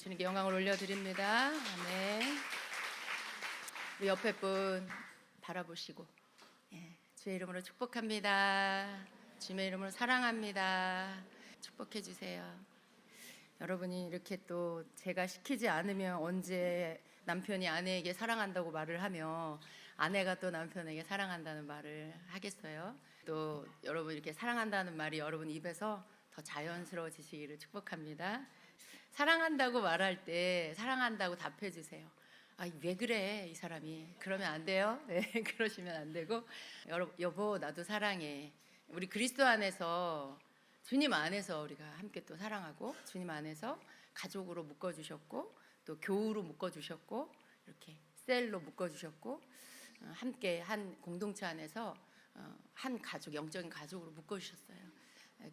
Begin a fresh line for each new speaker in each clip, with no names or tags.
주님께 영광을 올려드립니다. 아멘. 우리 옆에 분 바라보시고, 주의 이름으로 축복합니다. 주님의 이름으로 사랑합니다. 축복해 주세요. 여러분이 이렇게 또 제가 시키지 않으면 언제 남편이 아내에게 사랑한다고 말을 하며 아내가 또 남편에게 사랑한다는 말을 하겠어요? 또 여러분 이렇게 사랑한다는 말이 여러분 입에서 더 자연스러워지시기를 축복합니다. 사랑한다고 말할 때 사랑한다고 답해 주세요. 왜 그래 이 사람이, 그러면 안 돼요. 네, 그러시면 안 되고, 여보 나도 사랑해. 우리 그리스도 안에서, 주님 안에서 우리가 함께 또 사랑하고, 주님 안에서 가족으로 묶어주셨고, 또 교우로 묶어주셨고, 이렇게 셀로 묶어주셨고, 함께 한 공동체 안에서 한 가족, 영적인 가족으로 묶어주셨어요.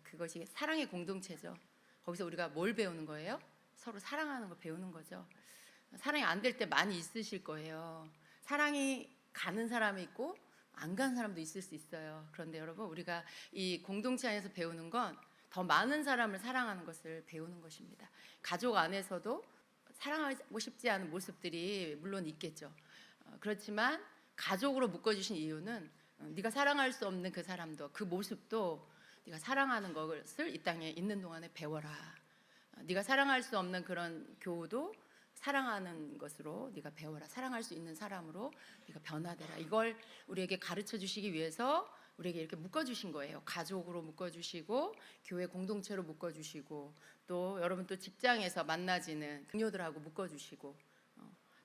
그것이 사랑의 공동체죠. 거기서 우리가 뭘 배우는 거예요? 서로 사랑하는 거 배우는 거죠. 사랑이 안 될 때 많이 있으실 거예요. 사랑이 가는 사람이 있고 안 간 사람도 있을 수 있어요. 그런데 여러분, 우리가 이 공동체 안에서 배우는 건 더 많은 사람을 사랑하는 것을 배우는 것입니다. 가족 안에서도 사랑하고 싶지 않은 모습들이 물론 있겠죠. 그렇지만 가족으로 묶어주신 이유는 네가 사랑할 수 없는 그 사람도, 그 모습도 네가 사랑하는 것을 이 땅에 있는 동안에 배워라. 네가 사랑할 수 없는 그런 교우도 사랑하는 것으로 네가 배워라. 사랑할 수 있는 사람으로 네가 변화되라. 이걸 우리에게 가르쳐 주시기 위해서 우리에게 이렇게 묶어주신 거예요. 가족으로 묶어주시고, 교회 공동체로 묶어주시고, 또 여러분 또 직장에서 만나지는 동료들하고 묶어주시고,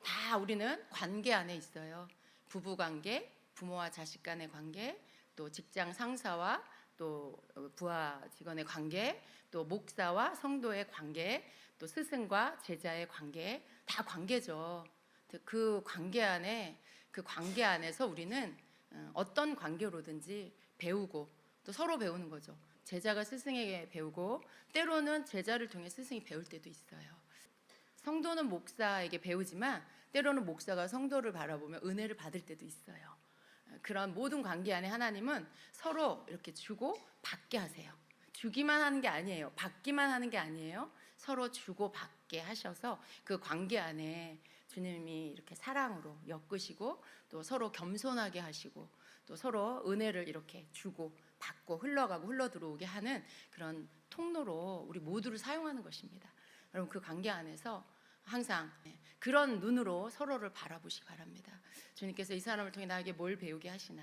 다 우리는 관계 안에 있어요. 부부관계, 부모와 자식 간의 관계, 또 직장 상사와 또 부하 직원의 관계, 또 목사와 성도의 관계, 또 스승과 제자의 관계, 다 관계죠. 그 관계 안에서 우리는 어떤 관계로든지 배우고, 또 서로 배우는 거죠. 제자가 스승에게 배우고, 때로는 제자를 통해 스승이 배울 때도 있어요. 성도는 목사에게 배우지만 때로는 목사가 성도를 바라보며 은혜를 받을 때도 있어요. 그런 모든 관계 안에 하나님은 서로 이렇게 주고 받게 하세요. 주기만 하는 게 아니에요. 받기만 하는 게 아니에요. 서로 주고 받게 하셔서 그 관계 안에 주님이 이렇게 사랑으로 엮으시고, 또 서로 겸손하게 하시고, 또 서로 은혜를 이렇게 주고 받고 흘러가고 흘러들어오게 하는 그런 통로로 우리 모두를 사용하는 것입니다. 여러분, 그 관계 안에서 항상 그런 눈으로 서로를 바라보시기 바랍니다. 주님께서 이 사람을 통해 나에게 뭘 배우게 하시나,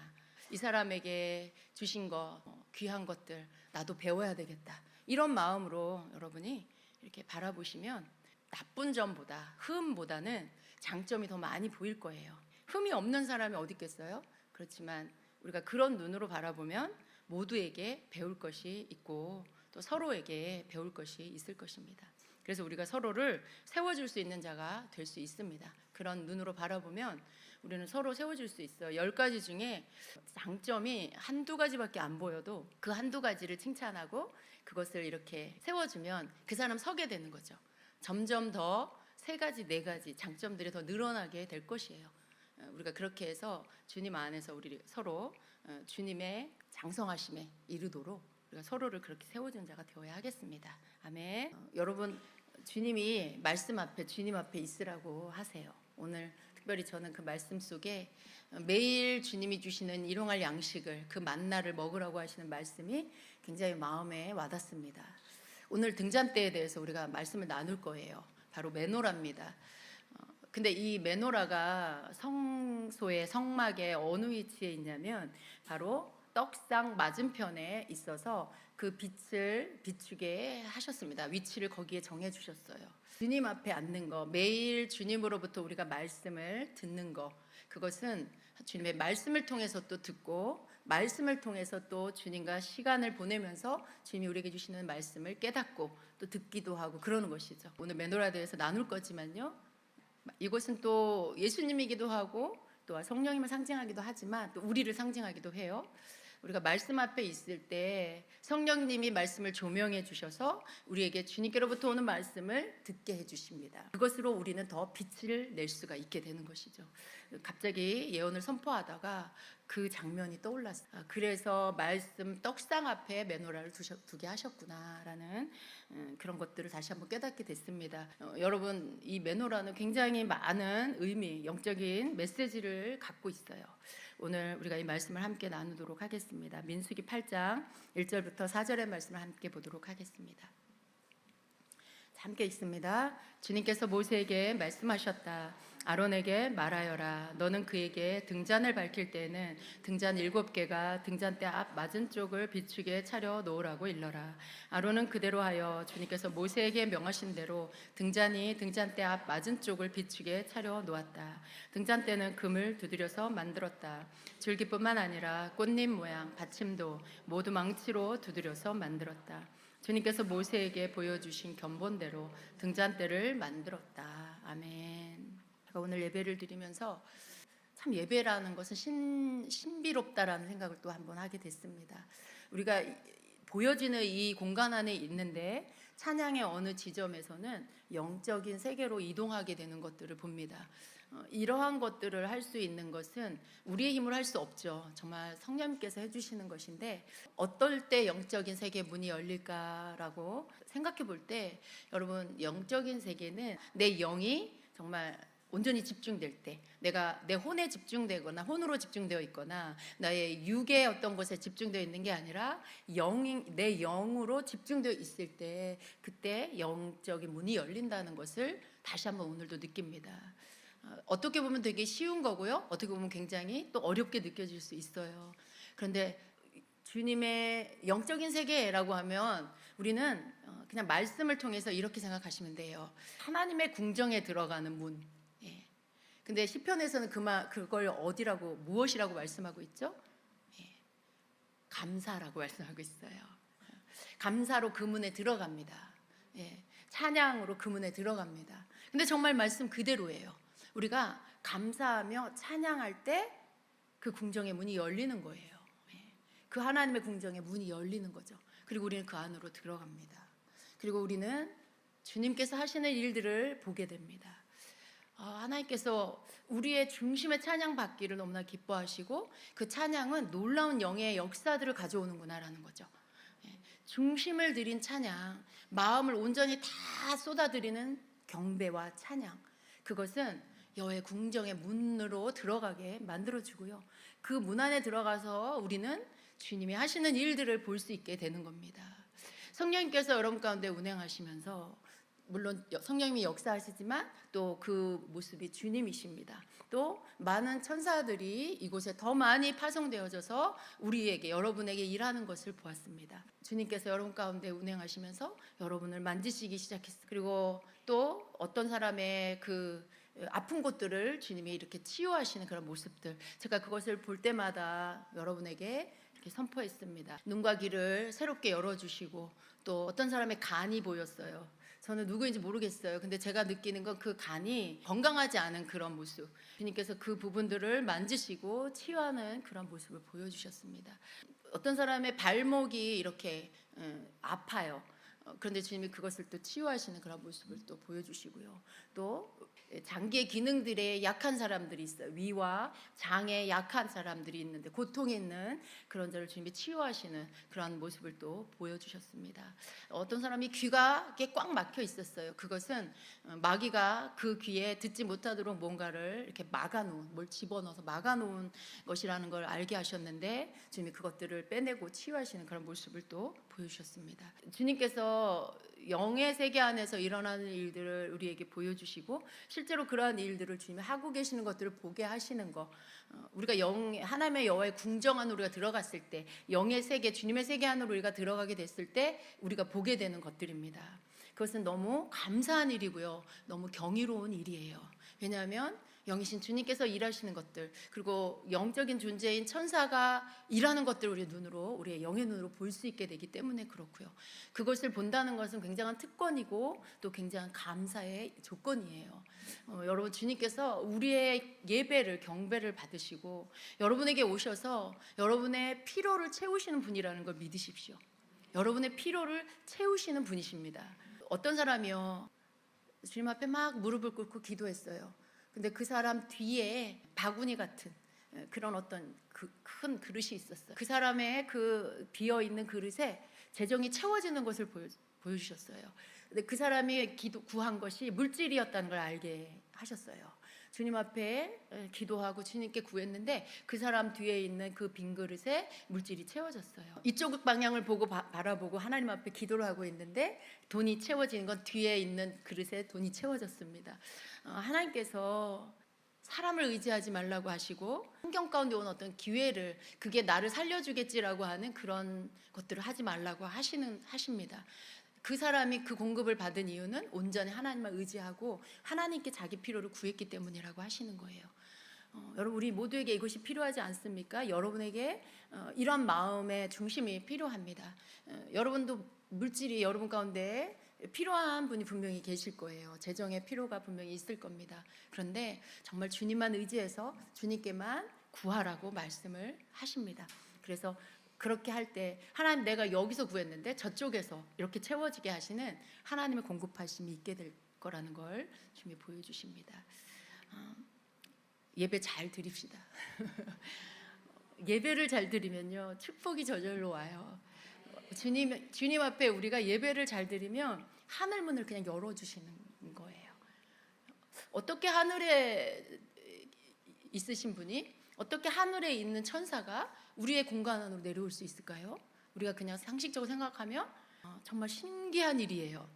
이 사람에게 주신 거, 귀한 것들 나도 배워야 되겠다, 이런 마음으로 여러분이 이렇게 바라보시면 나쁜 점보다, 흠보다는 장점이 더 많이 보일 거예요. 흠이 없는 사람이 어디 있겠어요? 그렇지만 우리가 그런 눈으로 바라보면 모두에게 배울 것이 있고, 또 서로에게 배울 것이 있을 것입니다. 그래서 우리가 서로를 세워줄 수 있는 자가 될 수 있습니다. 그런 눈으로 바라보면 우리는 서로 세워줄 수 있어요. 10가지 중에 장점이 한두 가지밖에 안 보여도 그 한두 가지를 칭찬하고 그것을 이렇게 세워주면 그 사람 서게 되는 거죠. 점점 더 3가지, 4가지 장점들이 더 늘어나게 될 것이에요. 우리가 그렇게 해서 주님 안에서 우리 서로 주님의 장성하심에 이르도록 우리가 서로를 그렇게 세워준 자가 되어야 하겠습니다. 아멘. 여러분, 주님이 말씀 앞에, 주님 앞에 있으라고 하세요. 오늘 특별히 저는 그 말씀 속에 매일 주님이 주시는 일용할 양식을, 그 만나를 먹으라고 하시는 말씀이 굉장히 마음에 와닿습니다. 오늘 등잔대에 대해서 우리가 말씀을 나눌 거예요. 바로 메노라입니다. 근데 이 메노라가 성소의 성막의 어느 위치에 있냐면 바로 떡상 맞은편에 있어서 그 빛을 비추게 하셨습니다. 위치를 거기에 정해 주셨어요. 주님 앞에 앉는 거, 매일 주님으로부터 우리가 말씀을 듣는 거, 그것은 주님의 말씀을 통해서 또 듣고, 말씀을 통해서 또 주님과 시간을 보내면서 주님이 우리에게 주시는 말씀을 깨닫고 또 듣기도 하고 그러는 것이죠. 오늘 메노라에 대해서 나눌 거지만요, 이것은 또 예수님이기도 하고 또 성령님을 상징하기도 하지만 또 우리를 상징하기도 해요. 우리가 말씀 앞에 있을 때 성령님이 말씀을 조명해 주셔서 우리에게 주님께로부터 오는 말씀을 듣게 해 주십니다. 그것으로 우리는 더 빛을 낼 수가 있게 되는 것이죠. 갑자기 예언을 선포하다가 그 장면이 떠올랐어요. 그래서 말씀 떡상 앞에 메노라를 두게 하셨구나라는 그런 것들을 다시 한번 깨닫게 됐습니다. 여러분, 이 메노라는 굉장히 많은 의미, 영적인 메시지를 갖고 있어요. 오늘 우리가 이 말씀을 함께 나누도록 하겠습니다. 민수기 8장 1절부터 4절의 말씀을 함께 보도록 하겠습니다. 함께 있습니다. 주님께서 모세에게 말씀하셨다. 아론에게 말하여라. 너는 그에게 등잔을 밝힐 때에는 등잔 7개가 등잔대 앞 맞은 쪽을 비추게 차려 놓으라고 일러라. 아론은 그대로 하여 주님께서 모세에게 명하신 대로 등잔이 등잔대 앞 맞은 쪽을 비추게 차려 놓았다. 등잔대는 금을 두드려서 만들었다. 줄기뿐만 아니라 꽃잎 모양 받침도 모두 망치로 두드려서 만들었다. 주님께서 모세에게 보여주신 견본대로 등잔대를 만들었다. 아멘. 제가 오늘 예배를 드리면서 참 예배라는 것은 신비롭다라는 생각을 또 한번 하게 됐습니다. 우리가 보여지는 이 공간 안에 있는데 찬양의 어느 지점에서는 영적인 세계로 이동하게 되는 것들을 봅니다. 이러한 것들을 할 수 있는 것은 우리의 힘으로 할 수 없죠. 정말 성령님께서 해주시는 것인데 어떨 때 영적인 세계 문이 열릴까라고 생각해 볼 때 여러분, 영적인 세계는 내 영이 정말 온전히 집중될 때, 내가 내 혼에 집중되거나 혼으로 집중되어 있거나 나의 육의 어떤 것에 집중되어 있는 게 아니라 내 영으로 집중되어 있을 때 그때 영적인 문이 열린다는 것을 다시 한번 오늘도 느낍니다. 어떻게 보면 되게 쉬운 거고요, 어떻게 보면 굉장히 또 어렵게 느껴질 수 있어요. 그런데 주님의 영적인 세계라고 하면 우리는 그냥 말씀을 통해서 이렇게 생각하시면 돼요. 하나님의 궁정에 들어가는 문. 근데 시편에서는 그걸 무엇이라고 말씀하고 있죠? 감사라고 말씀하고 있어요. 감사로 그 문에 들어갑니다. 찬양으로 그 문에 들어갑니다. 근데 정말 말씀 그대로예요. 우리가 감사하며 찬양할 때 그 궁정의 문이 열리는 거예요. 그 하나님의 궁정의 문이 열리는 거죠. 그리고 우리는 그 안으로 들어갑니다. 그리고 우리는 주님께서 하시는 일들을 보게 됩니다. 하나님께서 우리의 중심의 찬양 받기를 너무나 기뻐하시고 그 찬양은 놀라운 영의 역사들을 가져오는구나라는 거죠. 중심을 들인 찬양, 마음을 온전히 다 쏟아드리는 경배와 찬양, 그것은 여호와의 궁정의 문으로 들어가게 만들어주고요, 그 문 안에 들어가서 우리는 주님이 하시는 일들을 볼 수 있게 되는 겁니다. 성령님께서 여러분 가운데 운행하시면서 물론 성령님이 역사하시지만 또 그 모습이 주님이십니다. 또 많은 천사들이 이곳에 더 많이 파송되어져서 우리에게, 여러분에게 일하는 것을 보았습니다. 주님께서 여러분 가운데 운행하시면서 여러분을 만지시기 시작했어요. 그리고 또 어떤 사람의 그 아픈 곳들을 주님이 이렇게 치유하시는 그런 모습들, 제가 그것을 볼 때마다 여러분에게 이렇게 선포했습니다. 눈과 귀를 새롭게 열어주시고, 또 어떤 사람의 간이 보였어요. 저는 누구인지 모르겠어요. 근데 제가 느끼는 건 그 간이 건강하지 않은 그런 모습, 주님께서 그 부분들을 만지시고 치유하는 그런 모습을 보여주셨습니다. 어떤 사람의 발목이 이렇게 아파요. 그런데 주님이 그것을 또 치유하시는 그런 모습을 또 보여주시고요. 또 장기의 기능들에 약한 사람들이 있어요. 위와 장에 약한 사람들이 있는데 고통이 있는 그런 자를 주님이 치유하시는 그런 모습을 또 보여주셨습니다. 어떤 사람이 귀가 꽉 막혀 있었어요. 그것은 마귀가 그 귀에 듣지 못하도록 뭔가를 이렇게 막아놓은, 뭘 집어넣어서 막아놓은 것이라는 걸 알게 하셨는데 주님이 그것들을 빼내고 치유하시는 그런 모습을 또 보여주셨습니다. 주님께서 영의 세계 안에서 일어나는 일들을 우리에게 보여주시고 실제로 그러한 일들을 주님이 하고 계시는 것들을 보게 하시는 거, 우리가 하나님의 여호와의 궁정 안으로 우리가 들어갔을 때, 영의 세계, 주님의 세계 안으로 우리가 들어가게 됐을 때 우리가 보게 되는 것들입니다. 그것은 너무 감사한 일이고요, 너무 경이로운 일이에요. 왜냐하면 영이신 주님께서 일하시는 것들, 그리고 영적인 존재인 천사가 일하는 것들을 우리의 영의 눈으로 볼 수 있게 되기 때문에 그렇고요. 그것을 본다는 것은 굉장한 특권이고 또 굉장한 감사의 조건이에요. 여러분, 주님께서 우리의 예배를, 경배를 받으시고 여러분에게 오셔서 여러분의 피로를 채우시는 분이라는 걸 믿으십시오. 여러분의 피로를 채우시는 분이십니다. 어떤 사람이요, 주님 앞에 막 무릎을 꿇고 기도했어요. 근데 그 사람 뒤에 바구니 같은 그런 어떤 큰 그릇이 있었어요. 그 사람의 그 비어 있는 그릇에 재정이 채워지는 것을 보여주셨어요. 근데 그 사람이 구한 것이 물질이었다는 걸 알게 하셨어요. 주님 앞에 기도하고 주님께 구했는데 그 사람 뒤에 있는 그 빈 그릇에 물질이 채워졌어요. 이쪽 방향을 보고 바라보고 하나님 앞에 기도를 하고 있는데 돈이 채워지는 건 뒤에 있는 그릇에 돈이 채워졌습니다. 하나님께서 사람을 의지하지 말라고 하시고 환경 가운데 온 어떤 기회를 그게 나를 살려주겠지라고 하는 그런 것들을 하지 말라고 하십니다. 그 사람이 그 공급을 받은 이유는 온전히 하나님을 의지하고 하나님께 자기 필요를 구했기 때문이라고 하시는 거예요. 여러분 우리 모두에게 이것이 필요하지 않습니까? 여러분에게 이런 마음의 중심이 필요합니다. 여러분도 물질이 여러분 가운데 필요한 분이 분명히 계실 거예요. 재정의 필요가 분명히 있을 겁니다. 그런데 정말 주님만 의지해서 주님께만 구하라고 말씀을 하십니다. 그래서 그렇게 할 때 하나님 내가 여기서 구했는데 저쪽에서 이렇게 채워지게 하시는 하나님의 공급하심이 있게 될 거라는 걸 주님이 보여주십니다. 예배 잘 드립시다. 예배를 잘 드리면요 축복이 저절로 와요. 주님 앞에 우리가 예배를 잘 드리면 하늘 문을 그냥 열어주시는 거예요. 어떻게 하늘에 있으신 분이 어떻게 하늘에 있는 천사가 우리의 공간 안으로 내려올 수 있을까요? 우리가 그냥 상식적으로 생각하면 정말 신기한 일이에요.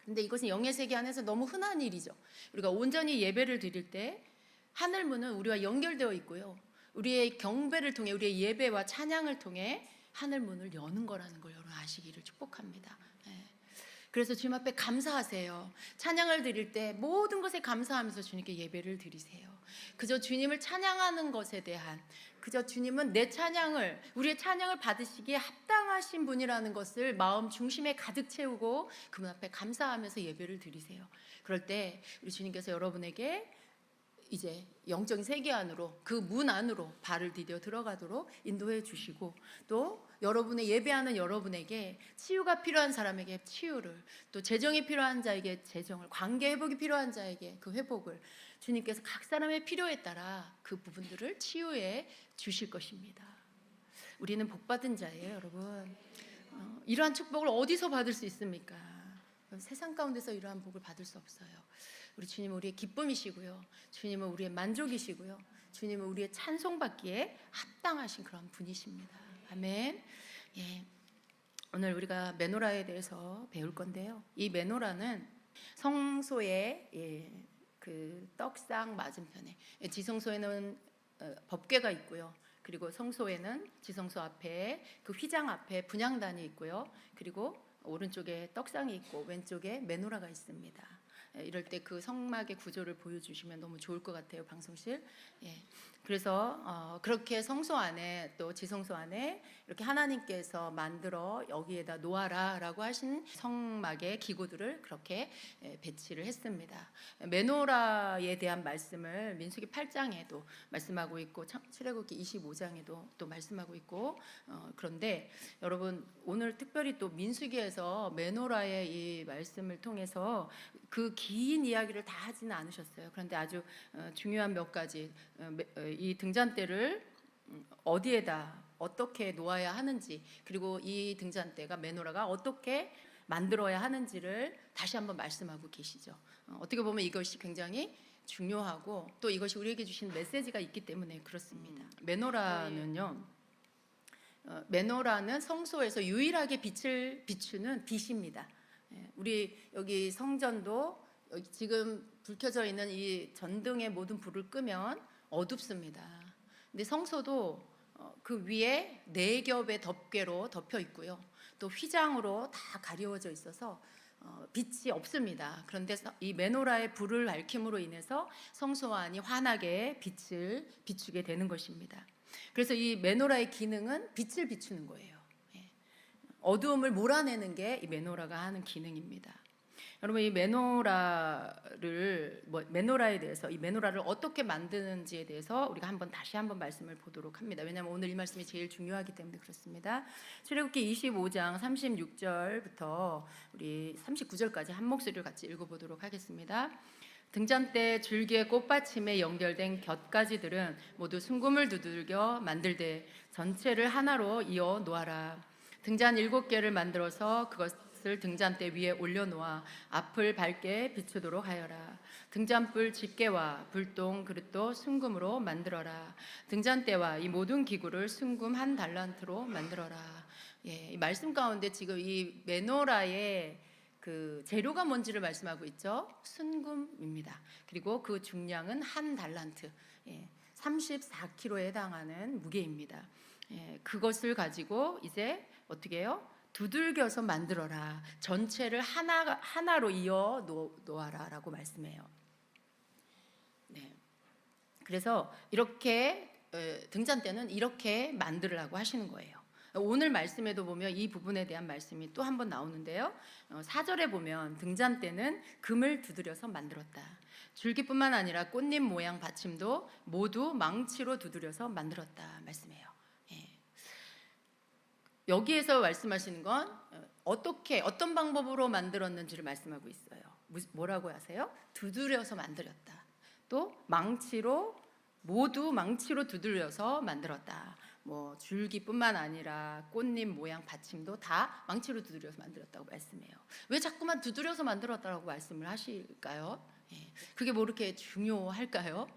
근데 이것은 영의 세계 안에서 너무 흔한 일이죠. 우리가 온전히 예배를 드릴 때 하늘 문은 우리와 연결되어 있고요. 우리의 경배를 통해 우리의 예배와 찬양을 통해 하늘 문을 여는 거라는 걸 여러분 아시기를 축복합니다. 그래서 주님 앞에 감사하세요. 찬양을 드릴 때 모든 것에 감사하면서 주님께 예배를 드리세요. 그저 주님을 찬양하는 것에 대한 그저 주님은 내 찬양을 우리의 찬양을 받으시기에 합당하신 분이라는 것을 마음 중심에 가득 채우고 그분 앞에 감사하면서 예배를 드리세요. 그럴 때 우리 주님께서 여러분에게 이제 영적인 세계 안으로 그 문 안으로 발을 디뎌 들어가도록 인도해 주시고 또 여러분의 예배하는 여러분에게 치유가 필요한 사람에게 치유를 또 재정이 필요한 자에게 재정을 관계 회복이 필요한 자에게 그 회복을 주님께서 각 사람의 필요에 따라 그 부분들을 치유해 주실 것입니다. 우리는 복받은 자예요, 여러분. 이러한 축복을 어디서 받을 수 있습니까? 세상 가운데서 이러한 복을 받을 수 없어요. 우리 주님은 우리의 기쁨이시고요. 주님은 우리의 만족이시고요. 주님은 우리의 찬송받기에 합당하신 그런 분이십니다. 아멘. 예. 오늘 우리가 메노라에 대해서 배울 건데요. 이 메노라는 성소의 그 떡상 맞은편에 지성소에는 법궤가 있고요. 그리고 성소에는 지성소 앞에 그 휘장 앞에 분향단이 있고요. 그리고 오른쪽에 떡상이 있고 왼쪽에 메노라가 있습니다. 이럴 때 그 성막의 구조를 보여주시면 너무 좋을 것 같아요, 방송실. 그래서 그렇게 성소 안에 또 지성소 안에 이렇게 하나님께서 만들어 여기에다 놓아라라고 하신 성막의 기구들을 그렇게 배치를 했습니다. 메노라에 대한 말씀을 민수기 8장에도 말씀하고 있고 출애굽기 25장에도 또 말씀하고 있고 그런데 여러분 오늘 특별히 또 민수기에서 메노라의 이 말씀을 통해서 그 긴 이야기를 다 하지는 않으셨어요. 그런데 아주 중요한 몇 가지 이 등잔대를 어디에다 어떻게 놓아야 하는지 그리고 이 등잔대가 메노라가 어떻게 만들어야 하는지를 다시 한번 말씀하고 계시죠. 어떻게 보면 이것이 굉장히 중요하고 또 이것이 우리에게 주신 메시지가 있기 때문에 그렇습니다. 메노라는요. 메노라는 성소에서 유일하게 빛을 비추는 빛입니다. 우리 여기 성전도 지금 불 켜져 있는 이 전등의 모든 불을 끄면 어둡습니다. 근데 성소도 그 위에 4겹의 덮개로 덮여 있고요. 또 휘장으로 다 가리워져 있어서 빛이 없습니다. 그런데 이 메노라의 불을 밝힘으로 인해서 성소 안이 환하게 빛을 비추게 되는 것입니다. 그래서 이 메노라의 기능은 빛을 비추는 거예요. 어두움을 몰아내는 게 이 메노라가 하는 기능입니다. 여러분 이 메노라에 대해서 이 메노라를 어떻게 만드는지에 대해서 우리가 다시 한번 말씀을 보도록 합니다. 왜냐하면 오늘 이 말씀이 제일 중요하기 때문에 그렇습니다. 출애굽기 25장 36절부터 우리 39절까지 한 목소리를 같이 읽어보도록 하겠습니다. 등잔대 줄기의 꽃받침에 연결된 곁가지들은 모두 순금을 두들겨 만들되 전체를 하나로 이어 놓아라. 등잔 7개를 만들어서 그것을 등잔대 위에 올려놓아 앞을 밝게 비추도록 하여라. 등잔불 집게와 불똥 그릇도 순금으로 만들어라. 등잔대와 이 모든 기구를 순금 1달란트로 만들어라. 이 말씀 가운데 지금 이 메노라의 그 재료가 뭔지를 말씀하고 있죠. 순금입니다. 그리고 그 중량은 1달란트, 34kg에 해당하는 무게입니다. 그것을 가지고 이제 어떻게 해요? 두들겨서 만들어라. 전체를 하나로 이어 놓아라라고 말씀해요. 네. 그래서 이렇게 등잔대는 이렇게 만들으라고 하시는 거예요. 오늘 말씀에도 보면 이 부분에 대한 말씀이 또 한 번 나오는데요. 4절에 보면 등잔대는 금을 두드려서 만들었다. 줄기뿐만 아니라 꽃잎 모양 받침도 모두 망치로 두드려서 만들었다 말씀해요. 여기에서 말씀하시는 건 어떤 방법으로 만들었는지를 말씀하고 있어요. 뭐라고 하세요? 두드려서 만들었다. 또 모두 망치로 두드려서 만들었다. 뭐 줄기뿐만 아니라 꽃잎 모양 받침도 다 망치로 두드려서 만들었다고 말씀해요. 왜 자꾸만 두드려서 만들었다고 말씀을 하실까요? 그게 뭐 이렇게 중요할까요?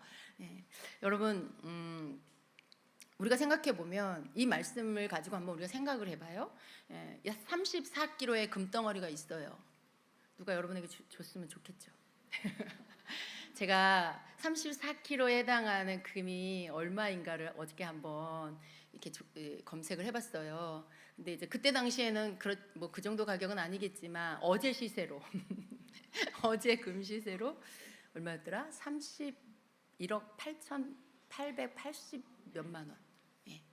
여러분, 우리가 생각해 보면 이 말씀을 가지고 한번 우리가 생각을 해봐요. 34kg의 금덩어리가 있어요. 누가 여러분에게 줬으면 좋겠죠. 제가 34kg에 해당하는 금이 얼마인가를 어저께 한번 이렇게 검색을 해봤어요. 근데 이제 그때 당시에는 그 정도 가격은 아니겠지만 어제 시세로 어제 금 시세로 얼마였더라? 31억 8,880 몇만 원.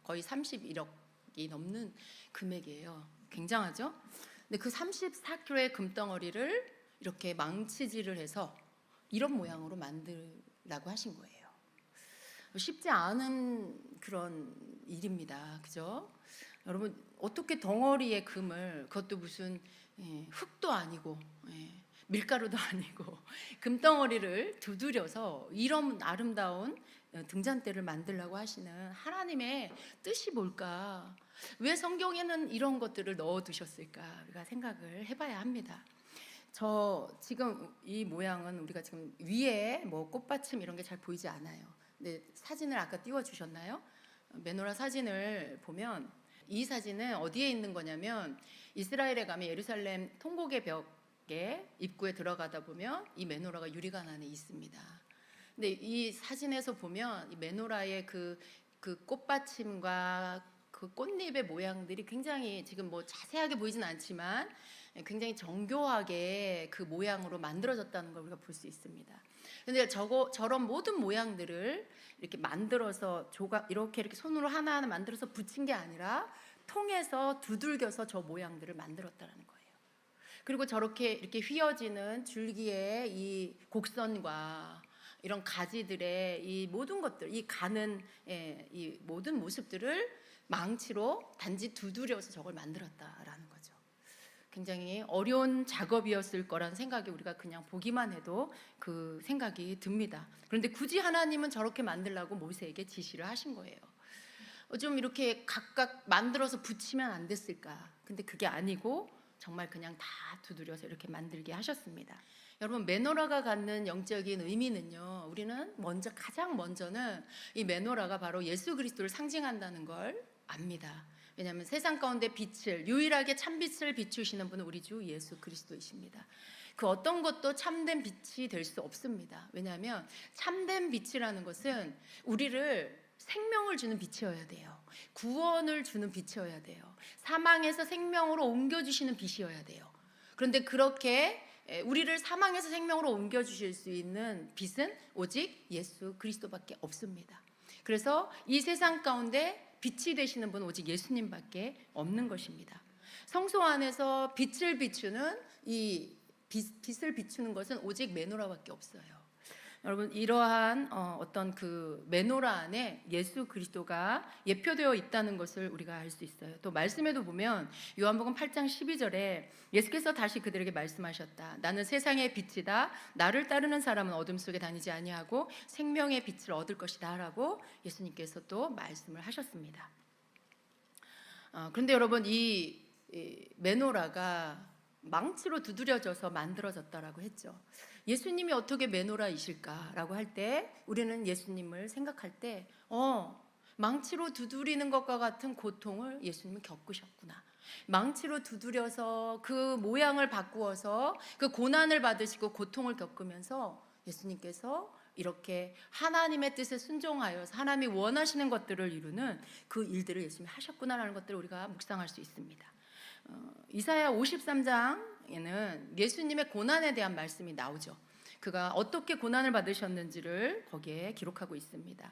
거의 31억이 넘는 금액이에요. 굉장하죠? 근데 그 34kg의 금덩어리를 이렇게 망치질을 해서 이런 모양으로 만들라고 하신 거예요. 쉽지 않은 그런 일입니다. 그죠? 여러분, 어떻게 덩어리의 금을, 그것도 무슨 흙도 아니고 밀가루도 아니고 금덩어리를 두드려서 이런 아름다운 등잔대를 만들라고 하시는 하나님의 뜻이 뭘까? 왜 성경에는 이런 것들을 넣어두셨을까? 우리가 생각을 해봐야 합니다. 지금 이 모양은 우리가 지금 위에 뭐 꽃받침 이런 게 잘 보이지 않아요. 근데 사진을 아까 띄워주셨나요? 메노라 사진을 보면 이 사진은 어디에 있는 거냐면 이스라엘에 가면 예루살렘 통곡의 벽에 입구에 들어가다 보면 이 메노라가 유리관 안에 있습니다. 근데 이 사진에서 보면 이 메노라의 그 꽃받침과 그 꽃잎의 모양들이 굉장히 지금 뭐 자세하게 보이진 않지만 굉장히 정교하게 그 모양으로 만들어졌다는 걸 우리가 볼 수 있습니다. 근데 저런 모든 모양들을 이렇게 만들어서 이렇게 손으로 하나하나 만들어서 붙인 게 아니라 통해서 두들겨서 저 모양들을 만들었다는 거예요. 그리고 저렇게 이렇게 휘어지는 줄기의 이 곡선과 이런 가지들의 이 모든 것들, 이 가는 이 모든 모습들을 망치로 단지 두드려서 저걸 만들었다라는 거죠. 굉장히 어려운 작업이었을 거란 생각이 우리가 그냥 보기만 해도 그 생각이 듭니다. 그런데 굳이 하나님은 저렇게 만들라고 모세에게 지시를 하신 거예요. 좀 이렇게 각각 만들어서 붙이면 안 됐을까? 근데 그게 아니고 정말 그냥 다 두드려서 이렇게 만들게 하셨습니다. 여러분, 메노라가 갖는 영적인 의미는요, 우리는 가장 먼저는 이 메노라가 바로 예수 그리스도를 상징한다는 걸 압니다. 왜냐하면 세상 가운데 유일하게 참빛을 비추시는 분은 우리 주 예수 그리스도이십니다. 그 어떤 것도 참된 빛이 될 수 없습니다. 왜냐하면 참된 빛이라는 것은 우리를 생명을 주는 빛이어야 돼요. 구원을 주는 빛이어야 돼요. 사망에서 생명으로 옮겨주시는 빛이어야 돼요. 그런데 그렇게 우리를 사망에서 생명으로 옮겨주실 수 있는 빛은 오직 예수 그리스도밖에 없습니다. 그래서 이 세상 가운데 빛이 되시는 분은 오직 예수님밖에 없는 것입니다. 성소 안에서 빛을 비추는 이 빛을 비추는 것은 오직 메노라밖에 없어요. 여러분, 이러한 어떤 그 메노라 안에 예수 그리스도가 예표되어 있다는 것을 우리가 알 수 있어요. 또 말씀에도 보면 요한복음 8장 12절에 예수께서 다시 그들에게 말씀하셨다. 나는 세상의 빛이다. 나를 따르는 사람은 어둠 속에 다니지 아니하고 생명의 빛을 얻을 것이다 라고 예수님께서 또 말씀을 하셨습니다. 그런데 여러분, 이 메노라가 망치로 두드려져서 만들어졌다라고 했죠. 예수님이 어떻게 메노라이실까라고 할 때 우리는 예수님을 생각할 때 망치로 두드리는 것과 같은 고통을 예수님은 겪으셨구나. 망치로 두드려서 그 모양을 바꾸어서 그 고난을 받으시고 고통을 겪으면서 예수님께서 이렇게 하나님의 뜻에 순종하여서 하나님이 원하시는 것들을 이루는 그 일들을 예수님이 하셨구나라는 것들을 우리가 묵상할 수 있습니다. 이사야 53장에는 예수님의 고난에 대한 말씀이 나오죠. 그가 어떻게 고난을 받으셨는지를 거기에 기록하고 있습니다.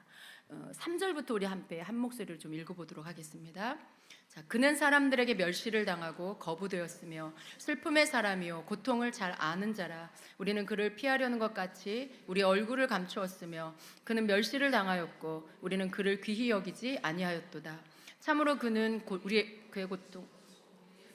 3절부터 우리 한 목소리를 좀 읽어보도록 하겠습니다. 자, 그는 사람들에게 멸시를 당하고 거부되었으며 슬픔의 사람이요 고통을 잘 아는 자라. 우리는 그를 피하려는 것 같이 우리 얼굴을 감추었으며 그는 멸시를 당하였고 우리는 그를 귀히 여기지 아니하였도다. 참으로 그는 그의 고통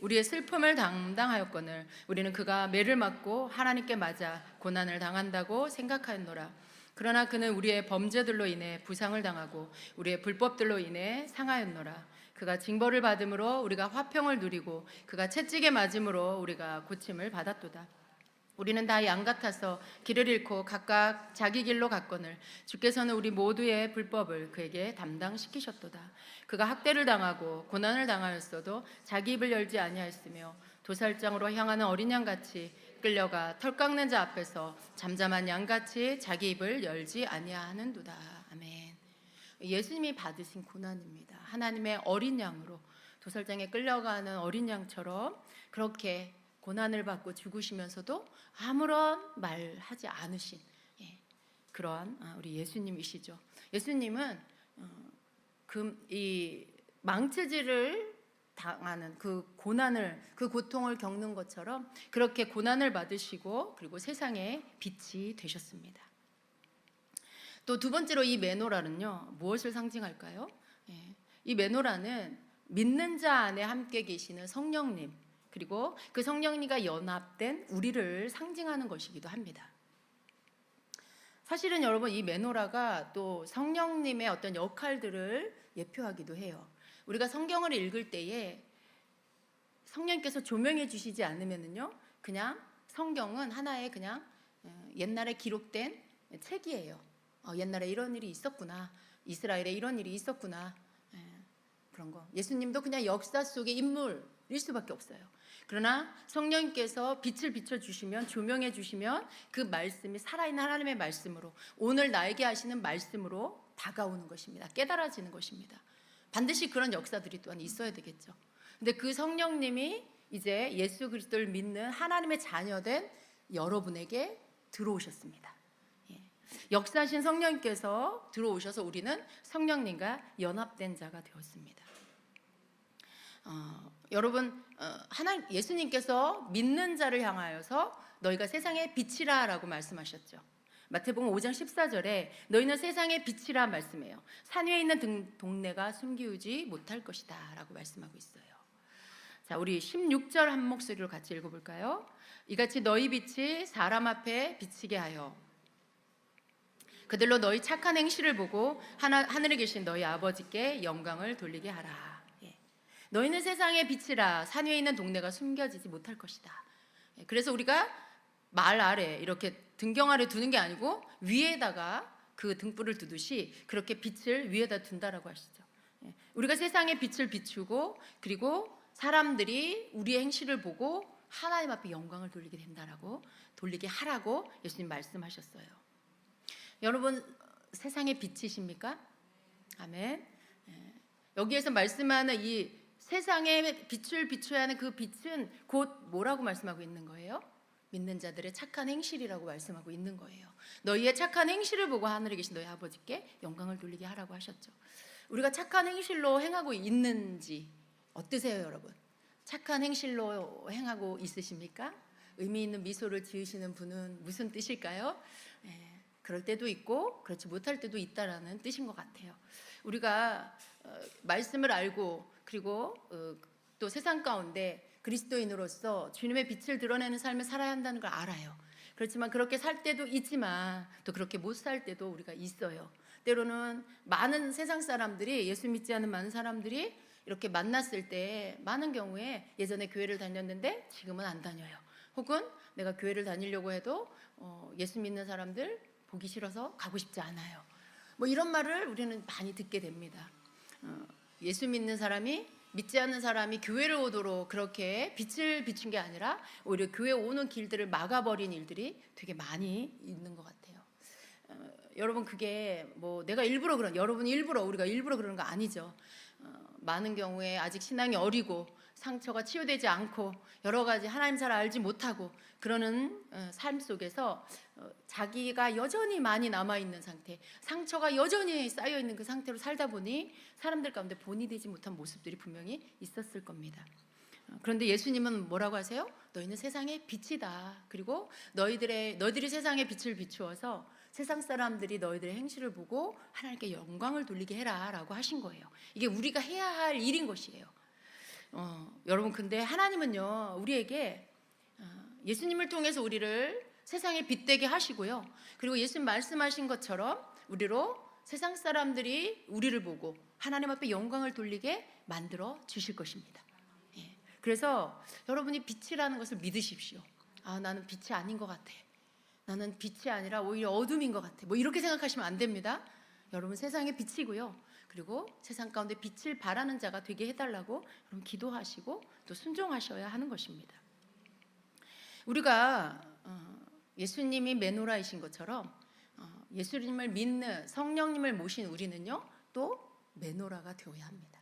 우리의 슬픔을 담당하였거늘 우리는 그가 매를 맞고 하나님께 맞아 고난을 당한다고 생각하였노라. 그러나 그는 우리의 범죄들로 인해 부상을 당하고 우리의 불법들로 인해 상하였노라. 그가 징벌을 받음으로 우리가 화평을 누리고 그가 채찍에 맞음으로 우리가 고침을 받았도다. 우리는 다 양 같아서 길을 잃고 각각 자기 길로 갔거늘 주께서는 우리 모두의 불법을 그에게 담당시키셨도다. 그가 학대를 당하고 고난을 당하였어도 자기 입을 열지 아니하였으며 도살장으로 향하는 어린 양같이 끌려가 털 깎는 자 앞에서 잠잠한 양같이 자기 입을 열지 아니하는도다. 아멘. 예수님이 받으신 고난입니다. 하나님의 어린 양으로 도살장에 끌려가는 어린 양처럼 그렇게 고난을 받고 죽으시면서도 아무런 말하지 않으신 그러한 우리 예수님이시죠. 예수님은 이 망치질을 당하는 그 고난을, 그 고통을 겪는 것처럼 그렇게 고난을 받으시고 그리고 세상에 빛이 되셨습니다. 또 두 번째로 이 메노라는요, 무엇을 상징할까요? 이 메노라는 믿는 자 안에 함께 계시는 성령님, 그리고 그 성령님과 연합된 우리를 상징하는 것이기도 합니다. 사실은 여러분, 이 메노라가 또 성령님의 어떤 역할들을 예표하기도 해요. 우리가 성경을 읽을 때에 성령님께서 조명해 주시지 않으면요, 그냥 성경은 하나의 그냥 옛날에 기록된 책이에요. 옛날에 이런 일이 있었구나, 이스라엘에 이런 일이 있었구나, 그런 거. 예수님도 그냥 역사 속의 인물일 수밖에 없어요. 그러나 성령님께서 빛을 비춰주시면, 조명해 주시면 그 말씀이 살아있는 하나님의 말씀으로, 오늘 나에게 하시는 말씀으로 다가오는 것입니다. 깨달아지는 것입니다. 반드시 그런 역사들이 또한 있어야 되겠죠. 근데 그 성령님이 이제 예수 그리스도를 믿는 하나님의 자녀된 여러분에게 들어오셨습니다. 역사하신 성령님께서 들어오셔서 우리는 성령님과 연합된 자가 되었습니다. 여러분, 예수님께서 믿는 자를 향하여서 너희가 세상의 빛이라 라고 말씀하셨죠. 마태복음 5장 14절에 너희는 세상의 빛이라 말씀해요. 산 위에 있는 동네가 숨기우지 못할 것이다 라고 말씀하고 있어요. 자, 우리 16절 한 목소리로 같이 읽어볼까요? 이같이 너희 빛이 사람 앞에 비치게 하여 그들로 너희 착한 행실을 보고 하늘에 계신 너희 아버지께 영광을 돌리게 하라. 너희는 세상의 빛이라 산 위에 있는 동네가 숨겨지지 못할 것이다. 그래서 우리가 말 아래 이렇게 등경 아래 두는 게 아니고 위에다가 그 등불을 두듯이 그렇게 빛을 위에다 둔다라고 하시죠. 우리가 세상의 빛을 비추고 그리고 사람들이 우리의 행실을 보고 하나님 앞에 영광을 돌리게 된다라고, 돌리게 하라고 예수님 말씀하셨어요. 여러분, 세상의 빛이십니까? 아멘. 여기에서 말씀하는 이 세상에 빛을 비춰야 하는 그 빛은 곧 뭐라고 말씀하고 있는 거예요? 믿는 자들의 착한 행실이라고 말씀하고 있는 거예요. 너희의 착한 행실을 보고 하늘에 계신 너희 아버지께 영광을 돌리게 하라고 하셨죠. 우리가 착한 행실로 행하고 있는지 어떠세요, 여러분? 착한 행실로 행하고 있으십니까? 의미 있는 미소를 지으시는 분은 무슨 뜻일까요? 그럴 때도 있고 그렇지 못할 때도 있다라는 뜻인 것 같아요. 우리가 말씀을 알고 그리고 또 세상 가운데 그리스도인으로서 주님의 빛을 드러내는 삶을 살아야 한다는 걸 알아요. 그렇지만 그렇게 살 때도 있지만 또 그렇게 못 살 때도 우리가 있어요. 때로는 많은 세상 사람들이, 예수 믿지 않는 많은 사람들이 이렇게 만났을 때 많은 경우에 예전에 교회를 다녔는데 지금은 안 다녀요. 혹은 내가 교회를 다니려고 해도 예수 믿는 사람들 보기 싫어서 가고 싶지 않아요. 뭐 이런 말을 우리는 많이 듣게 됩니다. 예수 믿는 사람이, 믿지 않는 사람이 교회를 오도록 그렇게 빛을 비춘 게 아니라 오히려 교회 오는 길들을 막아버린 일들이 되게 많이 있는 것 같아요. 여러분, 그게 뭐 내가 일부러 여러분이 일부러, 우리가 일부러 그러는 거 아니죠. 많은 경우에 아직 신앙이 어리고 상처가 치유되지 않고 여러 가지 하나님 잘 알지 못하고 그러는 삶 속에서 자기가 여전히 많이 남아있는 상태, 상처가 여전히 쌓여있는 그 상태로 살다 보니 사람들 가운데 본이 되지 못한 모습들이 분명히 있었을 겁니다. 그런데 예수님은 뭐라고 하세요? 너희는 세상의 빛이다. 그리고 너희들이 세상의 빛을 비추어서 세상 사람들이 너희들의 행실을 보고 하나님께 영광을 돌리게 해라 라고 하신 거예요. 이게 우리가 해야 할 일인 것이에요. 여러분, 근데 하나님은요, 우리에게 예수님을 통해서 우리를 세상에 빛되게 하시고요, 그리고 예수님 말씀하신 것처럼 우리로 세상 사람들이 우리를 보고 하나님 앞에 영광을 돌리게 만들어 주실 것입니다. 그래서 여러분이 빛이라는 것을 믿으십시오. 나는 빛이 아닌 것 같아, 나는 빛이 아니라 오히려 어둠인 것 같아, 뭐 이렇게 생각하시면 안 됩니다. 여러분 세상의 빛이고요, 그리고 세상 가운데 빛을 발하는 자가 되게 해달라고 여러분 기도하시고 또 순종하셔야 하는 것입니다. 우리가 예수님이 메노라이신 것처럼 예수님을 믿는 성령님을 모신 우리는요, 또 메노라가 되어야 합니다.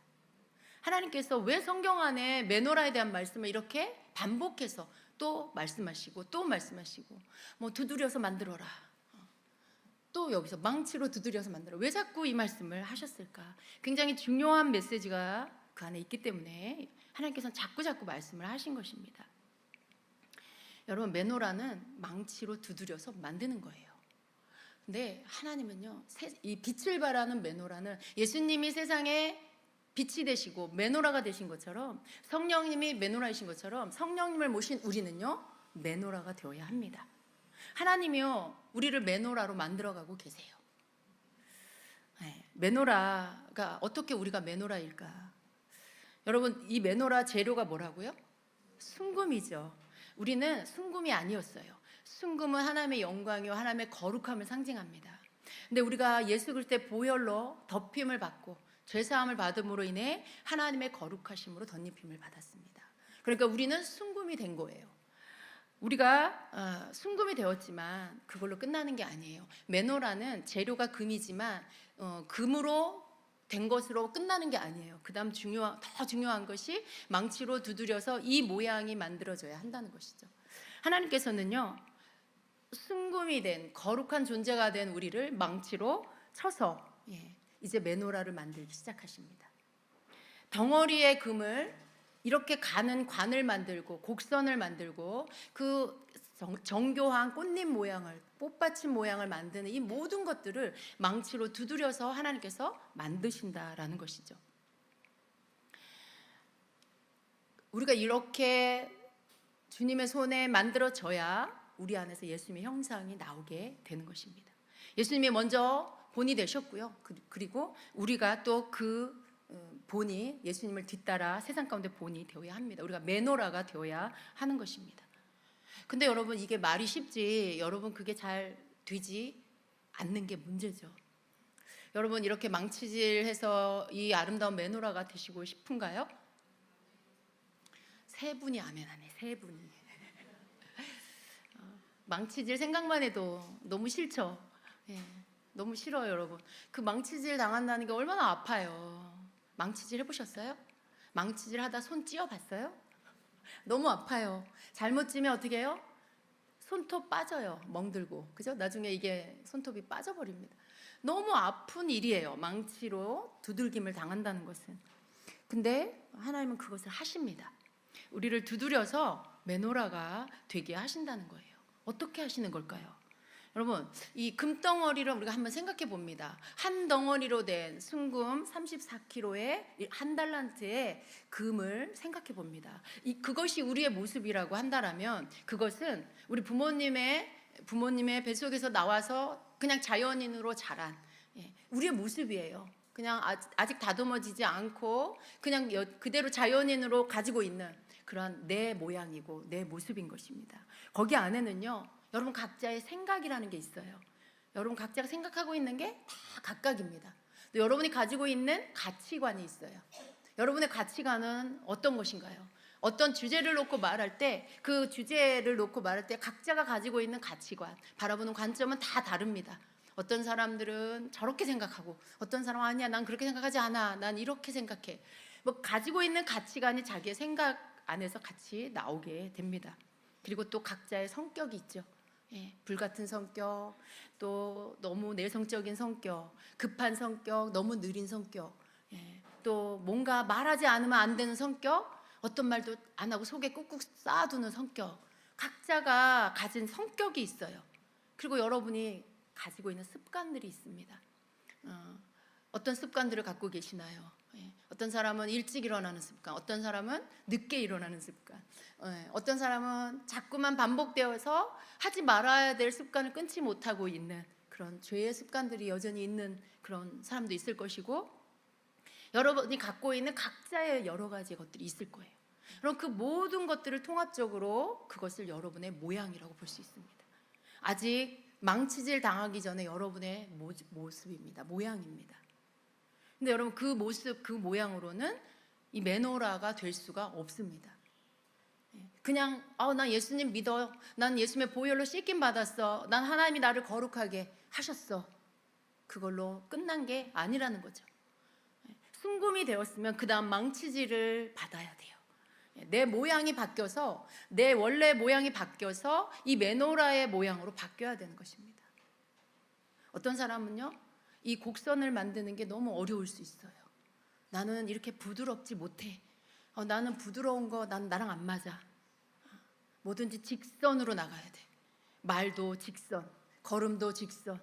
하나님께서 왜 성경 안에 메노라에 대한 말씀을 이렇게 반복해서 또 말씀하시고 또 말씀하시고, 뭐 두드려서 만들어라, 또 여기서 망치로 두드려서 만들어, 왜 자꾸 이 말씀을 하셨을까? 굉장히 중요한 메시지가 그 안에 있기 때문에 하나님께서는 자꾸 말씀을 하신 것입니다. 여러분, 메노라는 망치로 두드려서 만드는 거예요. 근데 하나님은요, 이 빛을 발하는 메노라는, 예수님이 세상에 빛이 되시고 메노라가 되신 것처럼, 성령님이 메노라이신 것처럼 성령님을 모신 우리는요, 메노라가 되어야 합니다. 하나님이요, 우리를 메노라로 만들어가고 계세요. 메노라가 어떻게 우리가 메노라일까? 여러분, 이 메노라 재료가 뭐라고요? 순금이죠. 우리는 순금이 아니었어요. 순금은 하나님의 영광이요, 하나님의 거룩함을 상징합니다. 근데 우리가 예수 그리스도의 보혈로 덮임을 받고 죄사함을 받음으로 인해 하나님의 거룩하심으로 덧입힘을 받았습니다. 그러니까 우리는 순금이 된 거예요. 우리가 순금이 되었지만 그걸로 끝나는 게 아니에요. 메노라는 재료가 금이지만 금으로 된 것으로 끝나는 게 아니에요. 그 다음 더 중요한 것이 망치로 두드려서 이 모양이 만들어져야 한다는 것이죠. 하나님께서는요, 순금이 된 거룩한 존재가 된 우리를 망치로 쳐서 이제 메노라를 만들기 시작하십니다. 덩어리의 금을 이렇게 가는 관을 만들고 곡선을 만들고 그 정교한 꽃잎 모양을, 꽃받침 모양을 만드는 이 모든 것들을 망치로 두드려서 하나님께서 만드신다라는 것이죠. 우리가 이렇게 주님의 손에 만들어져야 우리 안에서 예수님의 형상이 나오게 되는 것입니다. 예수님이 먼저 본이 되셨고요, 그리고 우리가 또 그 본이 예수님을 뒤따라 세상 가운데 본이 되어야 합니다. 우리가 메노라가 되어야 하는 것입니다. 근데 여러분, 이게 말이 쉽지 여러분 그게 잘 되지 않는 게 문제죠. 여러분, 이렇게 망치질해서 이 아름다운 메노라가 되시고 싶은가요? 세 분이 아멘하네. 세 분이. 망치질 생각만 해도 너무 싫죠. 너무 싫어요, 여러분. 그 망치질 당한다는 게 얼마나 아파요. 망치질 해보셨어요? 망치질 하다 손 찧어봤어요? 너무 아파요. 잘못 찌면 어떻게 해요? 손톱 빠져요. 멍들고, 그죠? 나중에 이게 손톱이 빠져버립니다. 너무 아픈 일이에요, 망치로 두들김을 당한다는 것은. 근데 하나님은 그것을 하십니다. 우리를 두드려서 메노라가 되게 하신다는 거예요. 어떻게 하시는 걸까요? 여러분, 이 금덩어리를 우리가 한번 생각해 봅니다. 한 덩어리로 된 순금 34kg의 한 달란트의 금을 생각해 봅니다. 그것이 우리의 모습이라고 한다라면, 그것은 우리 부모님의 뱃속에서 나와서 그냥 자연인으로 자란 우리의 모습이에요. 그냥 아직 다듬어지지 않고 그냥 그대로 자연인으로 가지고 있는 그러한 내 모양이고 내 모습인 것입니다. 거기 안에는요, 여러분 각자의 생각이라는 게 있어요. 여러분 각자가 생각하고 있는 게 다 각각입니다. 또 여러분이 가지고 있는 가치관이 있어요. 여러분의 가치관은 어떤 것인가요? 어떤 주제를 놓고 말할 때, 그 주제를 놓고 말할 때 각자가 가지고 있는 가치관, 바라보는 관점은 다 다릅니다. 어떤 사람들은 저렇게 생각하고, 어떤 사람은 아니야, 난 그렇게 생각하지 않아, 난 이렇게 생각해. 뭐 가지고 있는 가치관이 자기의 생각 안에서 같이 나오게 됩니다. 그리고 또 각자의 성격이 있죠. 불같은 성격, 또 너무 내성적인 성격, 급한 성격, 너무 느린 성격, 또 뭔가 말하지 않으면 안 되는 성격, 어떤 말도 안 하고 속에 꾹꾹 쌓아두는 성격, 각자가 가진 성격이 있어요. 그리고 여러분이 가지고 있는 습관들이 있습니다. 어떤 습관들을 갖고 계시나요? 어떤 사람은 일찍 일어나는 습관, 어떤 사람은 늦게 일어나는 습관, 어떤 사람은 자꾸만 반복되어서 하지 말아야 될 습관을 끊지 못하고 있는 그런 죄의 습관들이 여전히 있는 그런 사람도 있을 것이고, 여러분이 갖고 있는 각자의 여러 가지 것들이 있을 거예요. 그럼 그 모든 것들을 통합적으로 그것을 여러분의 모양이라고 볼 수 있습니다. 아직 망치질 당하기 전에 여러분의 모습입니다. 모양입니다. 근데 여러분, 그 모습, 그 모양으로는 이 메노라가 될 수가 없습니다. 그냥 난 예수님 믿어, 난 예수님의 보혈로 씻김 받았어, 난 하나님이 나를 거룩하게 하셨어, 그걸로 끝난 게 아니라는 거죠. 순금이 되었으면 그 다음 망치질을 받아야 돼요. 내 모양이 바뀌어서, 내 원래 모양이 바뀌어서 이 메노라의 모양으로 바뀌어야 되는 것입니다. 어떤 사람은요, 이 곡선을 만드는 게 너무 어려울 수 있어요. 나는 이렇게 부드럽지 못해. 나는 부드러운 거 나랑 안 맞아. 뭐든지 직선으로 나가야 돼. 말도 직선, 걸음도 직선,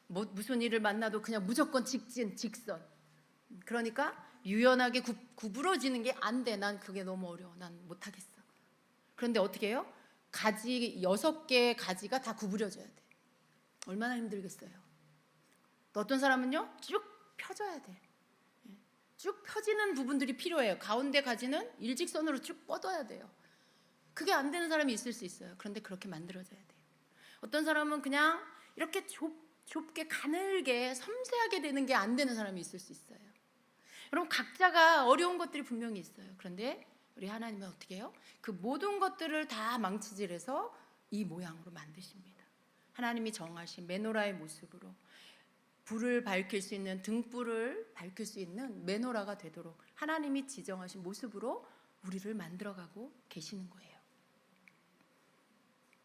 무슨 일을 만나도 그냥 무조건 직선. 그러니까 유연하게 구부러지는 게 안 돼. 난 그게 너무 어려워. 난 못하겠어. 그런데 어떻게 해요? 가지 6개의 가지가 다 구부려져야 돼. 얼마나 힘들겠어요. 또 어떤 사람은요, 쭉 펴져야 돼. 쭉 펴지는 부분들이 필요해요. 가운데 가지는 일직선으로 쭉 뻗어야 돼요. 그게 안 되는 사람이 있을 수 있어요. 그런데 그렇게 만들어져야 돼요. 어떤 사람은 그냥 이렇게 좁게 가늘게 섬세하게 되는 게 안 되는 사람이 있을 수 있어요. 여러분, 각자가 어려운 것들이 분명히 있어요. 그런데 우리 하나님은 어떻게 해요? 그 모든 것들을 다 망치질해서 이 모양으로 만드십니다. 하나님이 정하신 메노라의 모습으로 불을 밝힐 수 있는, 등불을 밝힐 수 있는 메노라가 되도록 하나님이 지정하신 모습으로 우리를 만들어가고 계시는 거예요.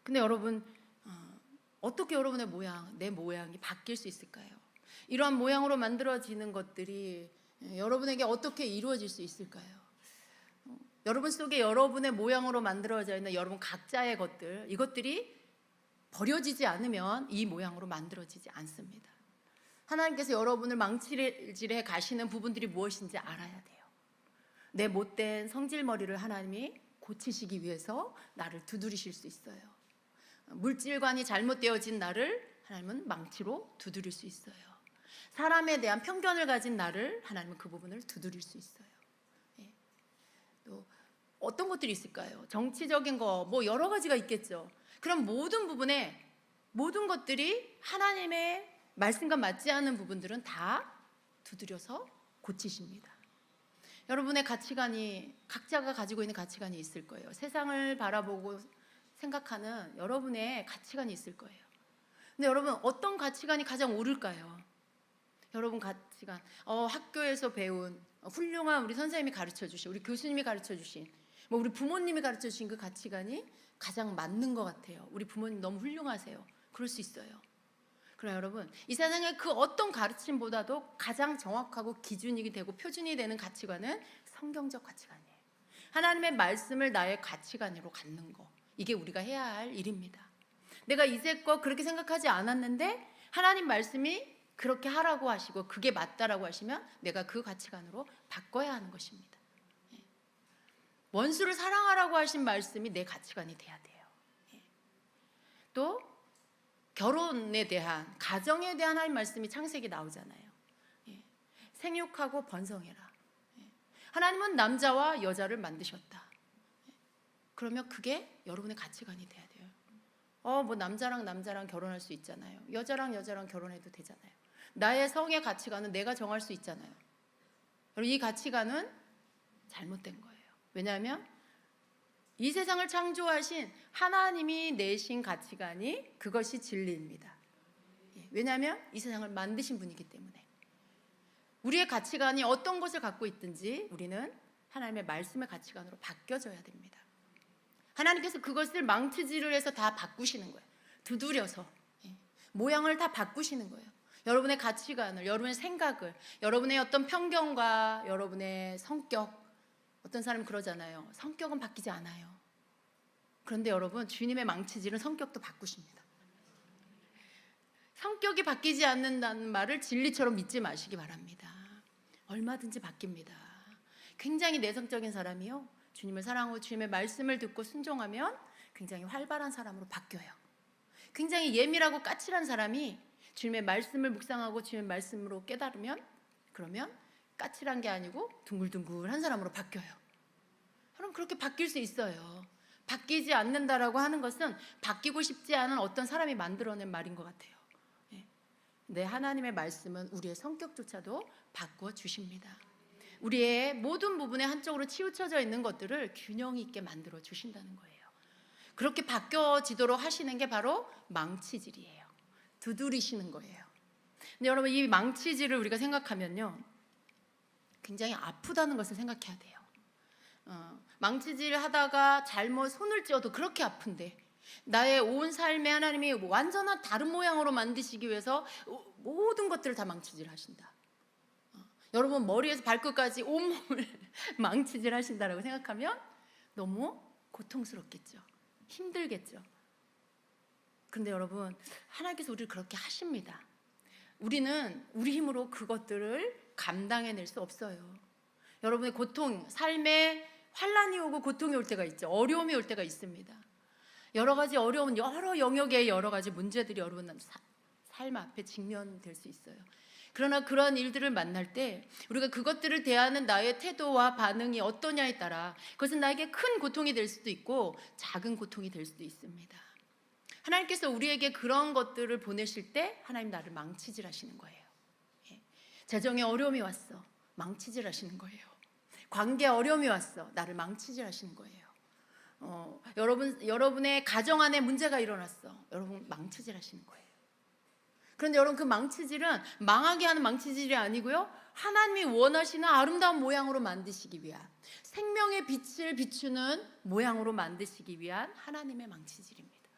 근데 여러분, 어떻게 여러분의 모양, 내 모양이 바뀔 수 있을까요? 이러한 모양으로 만들어지는 것들이 여러분에게 어떻게 이루어질 수 있을까요? 여러분 속에 여러분의 모양으로 만들어져 있는 여러분 각자의 것들, 이것들이 버려지지 않으면 이 모양으로 만들어지지 않습니다. 하나님께서 여러분을 망치질해 가시는 부분들이 무엇인지 알아야 돼요. 내 못된 성질머리를 하나님이 고치시기 위해서 나를 두드리실 수 있어요. 물질관이 잘못되어진 나를 하나님은 망치로 두드릴 수 있어요. 사람에 대한 편견을 가진 나를 하나님은 그 부분을 두드릴 수 있어요. 또 어떤 것들이 있을까요? 정치적인 거, 뭐 여러 가지가 있겠죠. 그럼 모든 부분에, 모든 것들이 하나님의 말씀과 맞지 않는 부분들은 다 두드려서 고치십니다. 여러분의 가치관이, 각자가 가지고 있는 가치관이 있을 거예요. 세상을 바라보고 생각하는 여러분의 가치관이 있을 거예요. 근데 여러분, 어떤 가치관이 가장 옳을까요? 여러분 가치관, 학교에서 배운 훌륭한 우리 선생님이 가르쳐 주신, 우리 교수님이 가르쳐 주신, 뭐 우리 부모님이 가르쳐 주신 그 가치관이 가장 맞는 것 같아요. 우리 부모님 너무 훌륭하세요. 그럴 수 있어요. 그러나 여러분, 이 세상의 그 어떤 가르침보다도 가장 정확하고 기준이 되고 표준이 되는 가치관은 성경적 가치관이에요. 하나님의 말씀을 나의 가치관으로 갖는 거, 이게 우리가 해야 할 일입니다. 내가 이제껏 그렇게 생각하지 않았는데 하나님 말씀이 그렇게 하라고 하시고 그게 맞다라고 하시면 내가 그 가치관으로 바꿔야 하는 것입니다. 원수를 사랑하라고 하신 말씀이 내 가치관이 돼야 돼요. 또 결혼에 대한, 가정에 대한 하나님 말씀이 창세기 나오잖아요. 생육하고 번성해라. 하나님은 남자와 여자를 만드셨다. 그러면 그게 여러분의 가치관이 돼야 돼요. 뭐 남자랑 결혼할 수 있잖아요. 여자랑 결혼해도 되잖아요. 나의 성의 가치관은 내가 정할 수 있잖아요. 여러분, 이 가치관은 잘못된 거예요. 왜냐하면 이 세상을 창조하신 하나님이 내신 가치관이 그것이 진리입니다. 왜냐하면 이 세상을 만드신 분이기 때문에. 우리의 가치관이 어떤 것을 갖고 있든지 우리는 하나님의 말씀의 가치관으로 바뀌어져야 됩니다. 하나님께서 그것을 망치질을 해서 다 바꾸시는 거예요. 두드려서 모양을 다 바꾸시는 거예요. 여러분의 가치관을, 여러분의 생각을, 여러분의 어떤 편견과 여러분의 성격. 어떤 사람은 그러잖아요. 성격은 바뀌지 않아요. 그런데 여러분, 주님의 망치질은 성격도 바꾸십니다. 성격이 바뀌지 않는다는 말을 진리처럼 믿지 마시기 바랍니다. 얼마든지 바뀝니다. 굉장히 내성적인 사람이요, 주님을 사랑하고 주님의 말씀을 듣고 순종하면 굉장히 활발한 사람으로 바뀌어요. 굉장히 예민하고 까칠한 사람이 주님의 말씀을 묵상하고 주님의 말씀으로 깨달으면, 그러면 까칠한 게 아니고 둥글둥글한 사람으로 바뀌어요. 그럼 그렇게 바뀔 수 있어요. 바뀌지 않는다라고 하는 것은 바뀌고 싶지 않은 어떤 사람이 만들어낸 말인 것 같아요. 네, 하나님의 말씀은 우리의 성격조차도 바꾸어 주십니다. 우리의 모든 부분에 한쪽으로 치우쳐져 있는 것들을 균형 있게 만들어 주신다는 거예요. 그렇게 바뀌어지도록 하시는 게 바로 망치질이에요. 두드리시는 거예요. 근데 여러분, 이 망치질을 우리가 생각하면요, 굉장히 아프다는 것을 생각해야 돼요. 망치질 하다가 잘못 손을 찧어도 그렇게 아픈데, 나의 온 삶에 하나님이 완전한 다른 모양으로 만드시기 위해서 모든 것들을 다 망치질 하신다. 여러분, 머리에서 발끝까지 온몸을 망치질 하신다라고 생각하면 너무 고통스럽겠죠. 힘들겠죠. 그런데 여러분, 하나님께서 우리를 그렇게 하십니다. 우리는 우리 힘으로 그것들을 감당해낼 수 없어요. 여러분의 고통, 삶에 환난이 오고 고통이 올 때가 있죠. 어려움이 올 때가 있습니다. 여러 가지 어려운, 여러 영역의 여러 가지 문제들이 여러분 삶 앞에 직면될 수 있어요. 그러나 그러한 일들을 만날 때 우리가 그것들을 대하는 나의 태도와 반응이 어떠냐에 따라 그것은 나에게 큰 고통이 될 수도 있고 작은 고통이 될 수도 있습니다. 하나님께서 우리에게 그런 것들을 보내실 때 하나님 나를 망치질 하시는 거예요. 재정에 어려움이 왔어, 망치질 하시는 거예요. 관계에 어려움이 왔어, 나를 망치질 하시는 거예요. 여러분의 가정 안에 문제가 일어났어, 여러분 망치질 하시는 거예요. 그런데 여러분, 그 망치질은 망하게 하는 망치질이 아니고요, 하나님이 원하시는 아름다운 모양으로 만드시기 위한, 생명의 빛을 비추는 모양으로 만드시기 위한 하나님의 망치질입니다.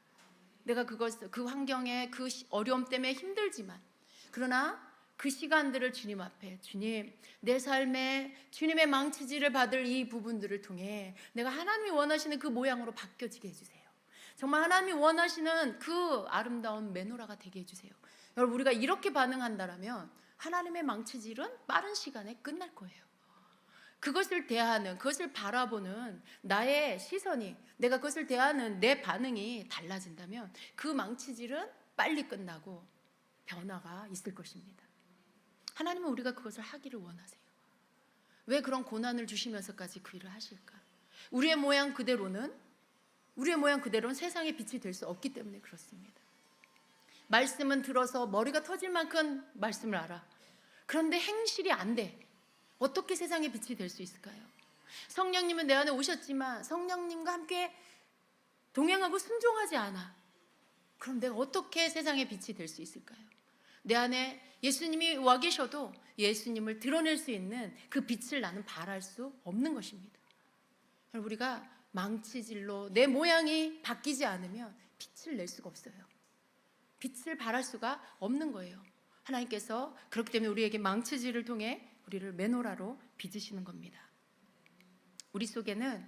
내가 그 환경에 그 어려움 때문에 힘들지만, 그러나 그 시간들을 주님 앞에, 주님, 내 삶에 주님의 망치질을 받을 이 부분들을 통해 내가 하나님이 원하시는 그 모양으로 바뀌어지게 해주세요. 정말 하나님이 원하시는 그 아름다운 메노라가 되게 해주세요. 여러분, 우리가 이렇게 반응한다면 하나님의 망치질은 빠른 시간에 끝날 거예요. 그것을 대하는, 그것을 바라보는 나의 시선이, 내가 그것을 대하는 내 반응이 달라진다면 그 망치질은 빨리 끝나고 변화가 있을 것입니다. 하나님은 우리가 그것을 하기를 원하세요. 왜 그런 고난을 주시면서까지 그 일을 하실까? 우리의 모양 그대로는 세상의 빛이 될 수 없기 때문에 그렇습니다. 말씀은 들어서 머리가 터질 만큼 말씀을 알아. 그런데 행실이 안 돼. 어떻게 세상의 빛이 될 수 있을까요? 성령님은 내 안에 오셨지만 성령님과 함께 동행하고 순종하지 않아. 그럼 내가 어떻게 세상의 빛이 될 수 있을까요? 내 안에 예수님이 와 계셔도 예수님을 드러낼 수 있는 그 빛을 나는 발할 수 없는 것입니다. 우리가 망치질로 내 모양이 바뀌지 않으면 빛을 낼 수가 없어요. 빛을 발할 수가 없는 거예요. 하나님께서 그렇기 때문에 우리에게 망치질을 통해 우리를 메노라로 빚으시는 겁니다. 우리 속에는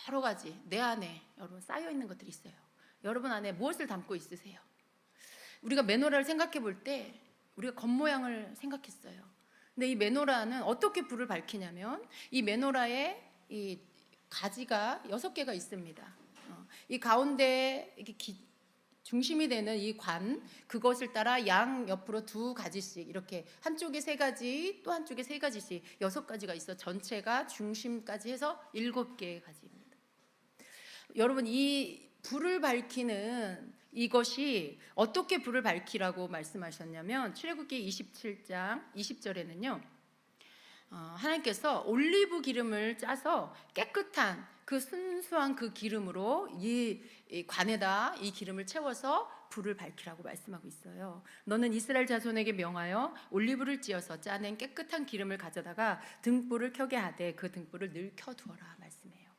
여러 가지 내 안에 여러분 쌓여 있는 것들이 있어요. 여러분 안에 무엇을 담고 있으세요? 우리가 메노라를 생각해 볼 때 우리가 겉모양을 생각했어요. 근데 이 메노라는 어떻게 불을 밝히냐면 이 메노라에 이 가지가 6개가 있습니다. 이 가운데 이렇게 중심이 되는 이 관, 그것을 따라 양 옆으로 2가지씩 이렇게 한쪽에 3가지 또 한쪽에 3가지씩 6가지가 있어 전체가 중심까지 해서 7개의 가지입니다. 여러분 이 불을 밝히는 이것이 어떻게 불을 밝히라고 말씀하셨냐면 출애굽기 27장 20절에는요 하나님께서 올리브 기름을 짜서 깨끗한 그 순수한 그 기름으로 이 관에다 이 기름을 채워서 불을 밝히라고 말씀하고 있어요. 너는 이스라엘 자손에게 명하여 올리브를 찧어서 짜낸 깨끗한 기름을 가져다가 등불을 켜게 하되 그 등불을 늘 켜두어라 말씀해요.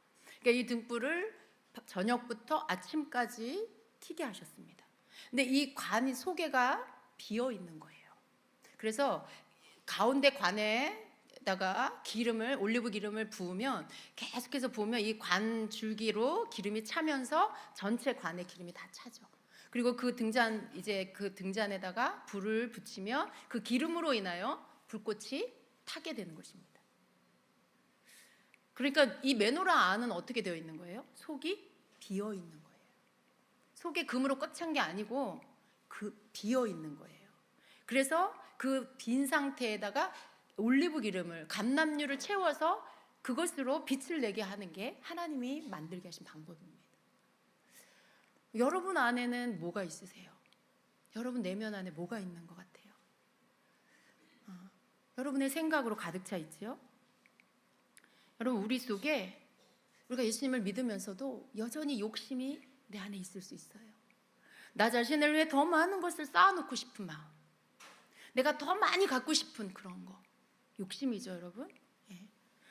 그러니까 이 등불을 저녁부터 아침까지 켜게 하셨습니다. 근데 이 관이 소개가 비어 있는 거예요. 그래서 가운데 관에다가 기름을 올리브 기름을 부으면 계속해서 부으면 이 관 줄기로 기름이 차면서 전체 관에 기름이 다 차죠. 그리고 그 등잔에다가 불을 붙이면 그 기름으로 인하여 불꽃이 타게 되는 것입니다. 그러니까 이 메노라 안은 어떻게 되어 있는 거예요? 속이 비어 있는 거예요. 속에 금으로 꽉 찬 게 아니고 그 비어 있는 거예요. 그래서 그 빈 상태에다가 올리브 기름을 감람유를 채워서 그것으로 빛을 내게 하는 게 하나님이 만들게 하신 방법입니다. 여러분 안에는 뭐가 있으세요? 여러분 내면 안에 뭐가 있는 것 같아요? 여러분의 생각으로 가득 차 있지요? 여러분 우리 속에 우리가 예수님을 믿으면서도 여전히 욕심이 내 안에 있을 수 있어요. 나 자신을 위해 더 많은 것을 쌓아놓고 싶은 마음, 내가 더 많이 갖고 싶은 그런 거, 욕심이죠 여러분. 예.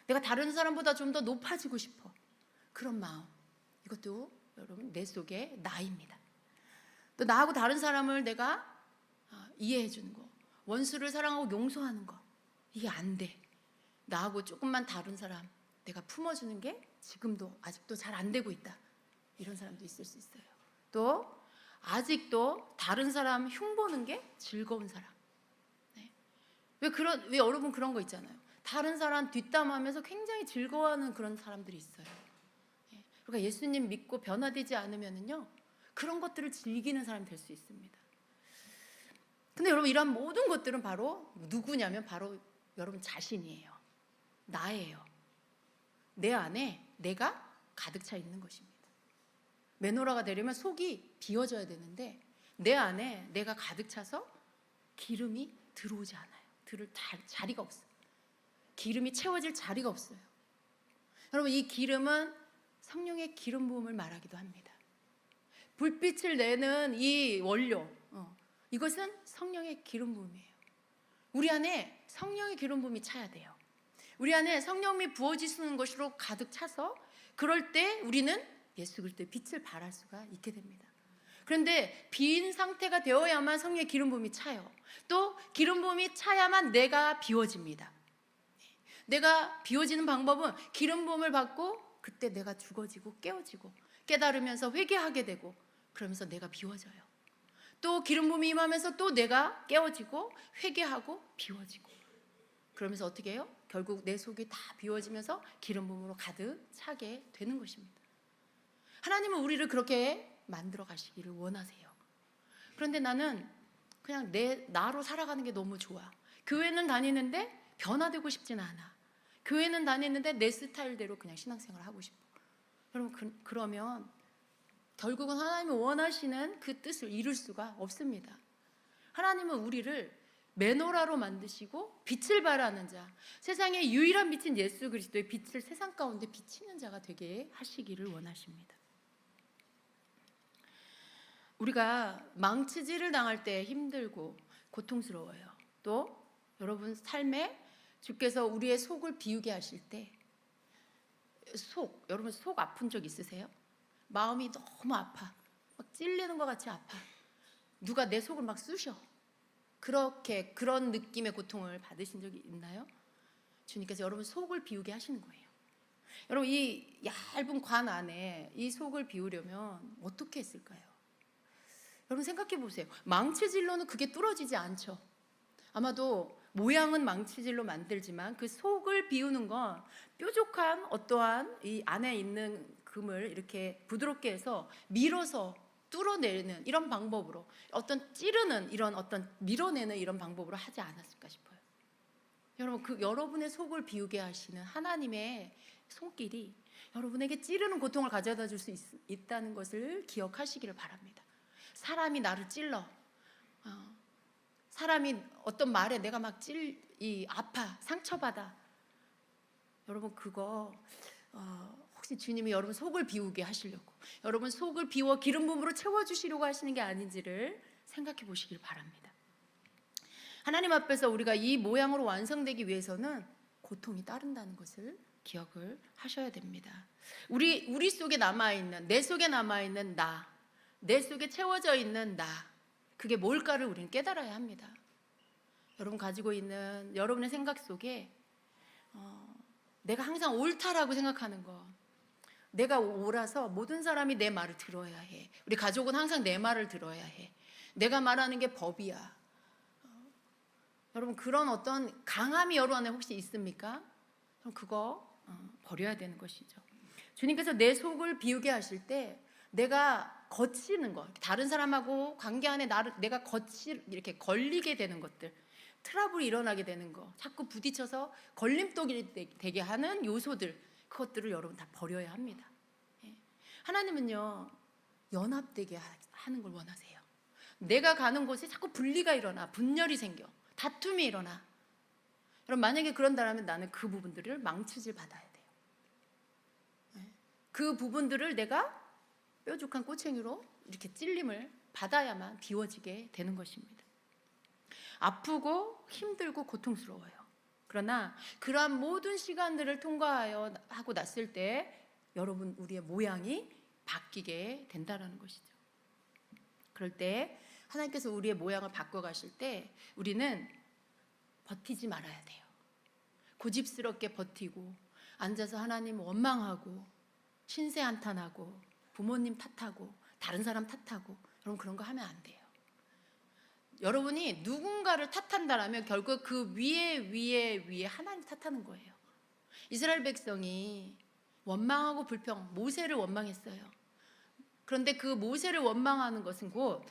내가 다른 사람보다 좀 더 높아지고 싶어, 그런 마음, 이것도 여러분 내 속에 나입니다. 또 나하고 다른 사람을 내가 이해해 주는 거, 원수를 사랑하고 용서하는 거, 이게 안 돼. 나하고 조금만 다른 사람 내가 품어주는 게 지금도 아직도 잘 안 되고 있다, 이런 사람도 있을 수 있어요. 또 아직도 다른 사람 흉보는 게 즐거운 사람. 네. 왜 여러분 그런 거 있잖아요. 다른 사람 뒷담하면서 굉장히 즐거워하는 그런 사람들이 있어요. 네. 그러니까 예수님 믿고 변화되지 않으면은요 그런 것들을 즐기는 사람이 될 수 있습니다. 근데 여러분 이런 모든 것들은 바로 누구냐면 바로 여러분 자신이에요. 나예요. 내 안에 내가 가득 차 있는 것입니다. 메노라가 되려면 속이 비워져야 되는데 내 안에 내가 가득 차서 기름이 들어오지 않아요. 들을 자리가 없어요. 기름이 채워질 자리가 없어요. 여러분 이 기름은 성령의 기름 부음을 말하기도 합니다. 불빛을 내는 이 원료, 이것은 성령의 기름 부음이에요. 우리 안에 성령의 기름 부음이 차야 돼요. 우리 안에 성령이 부어지시는 것으로 가득 차서 그럴 때 우리는 예수 그리스도의 빛을 발할 수가 있게 됩니다. 그런데 빈 상태가 되어야만 성령의 기름 부음이 차요. 또 기름 부음이 차야만 내가 비워집니다. 내가 비워지는 방법은 기름 부음을 받고 그때 내가 죽어지고 깨어지고 깨달으면서 회개하게 되고 그러면서 내가 비워져요. 또 기름 부음이 임하면서 또 내가 깨어지고 회개하고 비워지고 그러면서 어떻게 해요? 결국 내 속이 다 비워지면서 기름 부음으로 가득 차게 되는 것입니다. 하나님은 우리를 그렇게 만들어 가시기를 원하세요. 그런데 나는 그냥 나로 살아가는 게 너무 좋아. 교회는 다니는데 변화되고 싶진 않아. 교회는 다니는데 내 스타일대로 그냥 신앙생활을 하고 싶어. 여러분 그러면 결국은 하나님이 원하시는 그 뜻을 이룰 수가 없습니다. 하나님은 우리를 메노라로 만드시고 빛을 발하는 자, 세상의 유일한 빛인 예수 그리스도의 빛을 세상 가운데 비치는 자가 되게 하시기를 원하십니다. 우리가 망치질을 당할 때 힘들고 고통스러워요. 또 여러분 삶에 주께서 우리의 속을 비우게 하실 때 여러분 속 아픈 적 있으세요? 마음이 너무 아파, 막 찔리는 것 같이 아파, 누가 내 속을 막 쑤셔, 그런 느낌의 고통을 받으신 적이 있나요? 주님께서 여러분 속을 비우게 하시는 거예요. 여러분, 이 얇은 관 안에 이 속을 비우려면 어떻게 했을까요? 여러분 생각해 보세요. 망치질로는 그게 뚫어지지 않죠. 아마도 모양은 망치질로 만들지만 그 속을 비우는 건 뾰족한 어떠한 이 안에 있는 금을 이렇게 부드럽게 해서 밀어서 뚫어내는 이런 방법으로, 어떤 찌르는 이런 어떤 밀어내는 이런 방법으로 하지 않았을까 싶어요. 여러분, 그 여러분의 속을 비우게 하시는 하나님의 손길이 여러분에게 찌르는 고통을 가져다 줄 수 있다는 것을 기억하시기를 바랍니다. 사람이 나를 찔러, 사람이 어떤 말에 내가 막 아파, 상처받아. 여러분, 그거 혹시 주님이 여러분 속을 비우게 하시려고, 여러분 속을 비워 기름 부음으로 채워주시려고 하시는 게 아닌지를 생각해 보시길 바랍니다. 하나님 앞에서 우리가 이 모양으로 완성되기 위해서는 고통이 따른다는 것을 기억을 하셔야 됩니다. 우리 속에 남아있는, 내 속에 남아있는 나, 내 속에 채워져 있는 나, 그게 뭘까를 우리는 깨달아야 합니다. 여러분 가지고 있는 여러분의 생각 속에 내가 항상 옳다라고 생각하는 거, 내가 옳아서 모든 사람이 내 말을 들어야 해, 우리 가족은 항상 내 말을 들어야 해, 내가 말하는 게 법이야. 여러분, 그런 어떤 강함이 여러분 안에 혹시 있습니까? 그럼 그거 버려야 되는 것이죠. 주님께서 내 속을 비우게 하실 때 내가 거치는 것, 다른 사람하고 관계 안에 내가 이렇게 걸리게 되는 것들, 트러블이 일어나게 되는 거, 자꾸 부딪혀서 걸림돌이 되게 하는 요소들, 그것들을 여러분 다 버려야 합니다. 하나님은요, 연합되게 하는 걸 원하세요. 내가 가는 곳에 자꾸 분리가 일어나, 분열이 생겨, 다툼이 일어나. 여러분, 만약에 그런다면 나는 그 부분들을 망치질 받아야 돼요. 그 부분들을 내가 뾰족한 꼬챙이로 이렇게 찔림을 받아야만 비워지게 되는 것입니다. 아프고 힘들고 고통스러워요. 그러나 그러한 모든 시간들을 통과하여 하고 났을 때 여러분, 우리의 모양이 바뀌게 된다는 것이죠. 그럴 때 하나님께서 우리의 모양을 바꿔가실 때 우리는 버티지 말아야 돼요. 고집스럽게 버티고 앉아서 하나님 원망하고 신세 한탄하고 부모님 탓하고 다른 사람 탓하고, 여러분 그런 거 하면 안 돼요. 여러분이 누군가를 탓한다라면 결국 그 위에 하나님 탓하는 거예요. 이스라엘 백성이 원망하고 모세를 원망했어요. 그런데 그 모세를 원망하는 것은 곧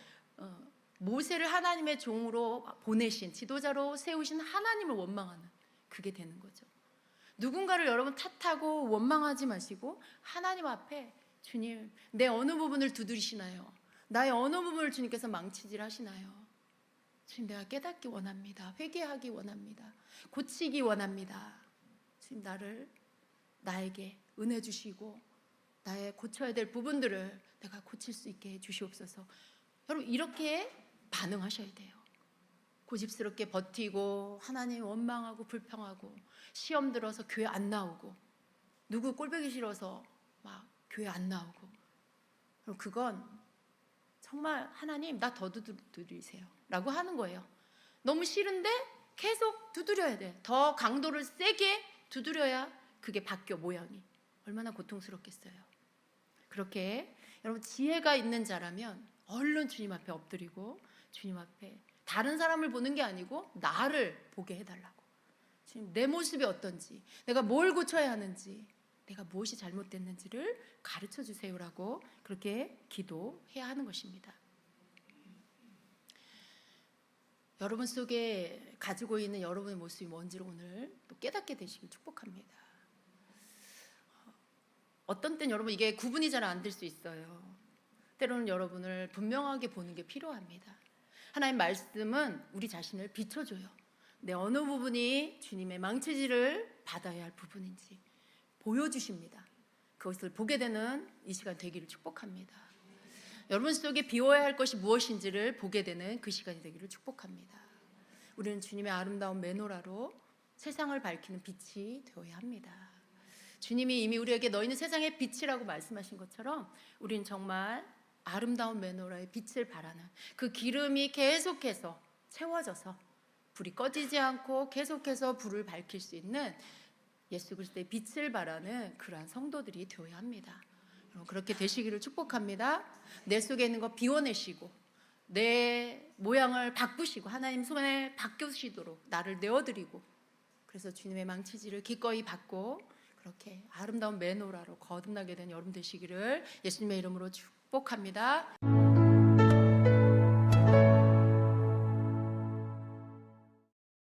모세를 하나님의 종으로 보내신, 지도자로 세우신 하나님을 원망하는, 그게 되는 거죠. 누군가를 여러분 탓하고 원망하지 마시고 하나님 앞에, 주님, 내 어느 부분을 두드리시나요? 나의 어느 부분을 주님께서 망치질 하시나요? 주님, 내가 깨닫기 원합니다. 회개하기 원합니다. 고치기 원합니다. 주님, 나에게 은혜 주시고 나의 고쳐야 될 부분들을 내가 고칠 수 있게 해 주시옵소서. 여러분, 이렇게 반응하셔야 돼요. 고집스럽게 버티고 하나님 원망하고 불평하고 시험 들어서 교회 안 나오고 누구 꼴보기 싫어서 막 교회 안 나오고, 그럼 그건 정말 하나님 나 더 두드리세요 라고 하는 거예요. 너무 싫은데 계속 두드려야 돼. 더 강도를 세게 두드려야 그게 바뀌어, 모양이. 얼마나 고통스럽겠어요. 그렇게 여러분 지혜가 있는 자라면 얼른 주님 앞에 엎드리고 주님 앞에 다른 사람을 보는 게 아니고 나를 보게 해달라고, 지금 내 모습이 어떤지, 내가 뭘 고쳐야 하는지, 내가 무엇이 잘못됐는지를 가르쳐 주세요라고 그렇게 기도해야 하는 것입니다. 여러분 속에 가지고 있는 여러분의 모습이 뭔지를 오늘 또 깨닫게 되시길 축복합니다. 어떤 땐 여러분 이게 구분이 잘 안 될 수 있어요. 때로는 여러분을 분명하게 보는 게 필요합니다. 하나님 말씀은 우리 자신을 비춰줘요. 내 어느 부분이 주님의 망치질을 받아야 할 부분인지 보여주십니다. 그것을 보게 되는 이 시간 되기를 축복합니다. 여러분 속에 비워야 할 것이 무엇인지를 보게 되는 그 시간이 되기를 축복합니다. 우리는 주님의 아름다운 메노라로 세상을 밝히는 빛이 되어야 합니다. 주님이 이미 우리에게 너희는 세상의 빛이라고 말씀하신 것처럼 우리는 정말 아름다운 메노라의 빛을 발하는, 그 기름이 계속해서 채워져서 불이 꺼지지 않고 계속해서 불을 밝힐 수 있는 예수 그리스도의 빛을 발하는 그러한 성도들이 되어야 합니다. 그렇게 되시기를 축복합니다. 내 속에 있는 거 비워내시고 내 모양을 바꾸시고 하나님 손에 바뀌시도록 나를 내어드리고, 그래서 주님의 망치질을 기꺼이 받고 그렇게 아름다운 메노라로 거듭나게 된 여러분 되시기를 예수님의 이름으로 축복합니다.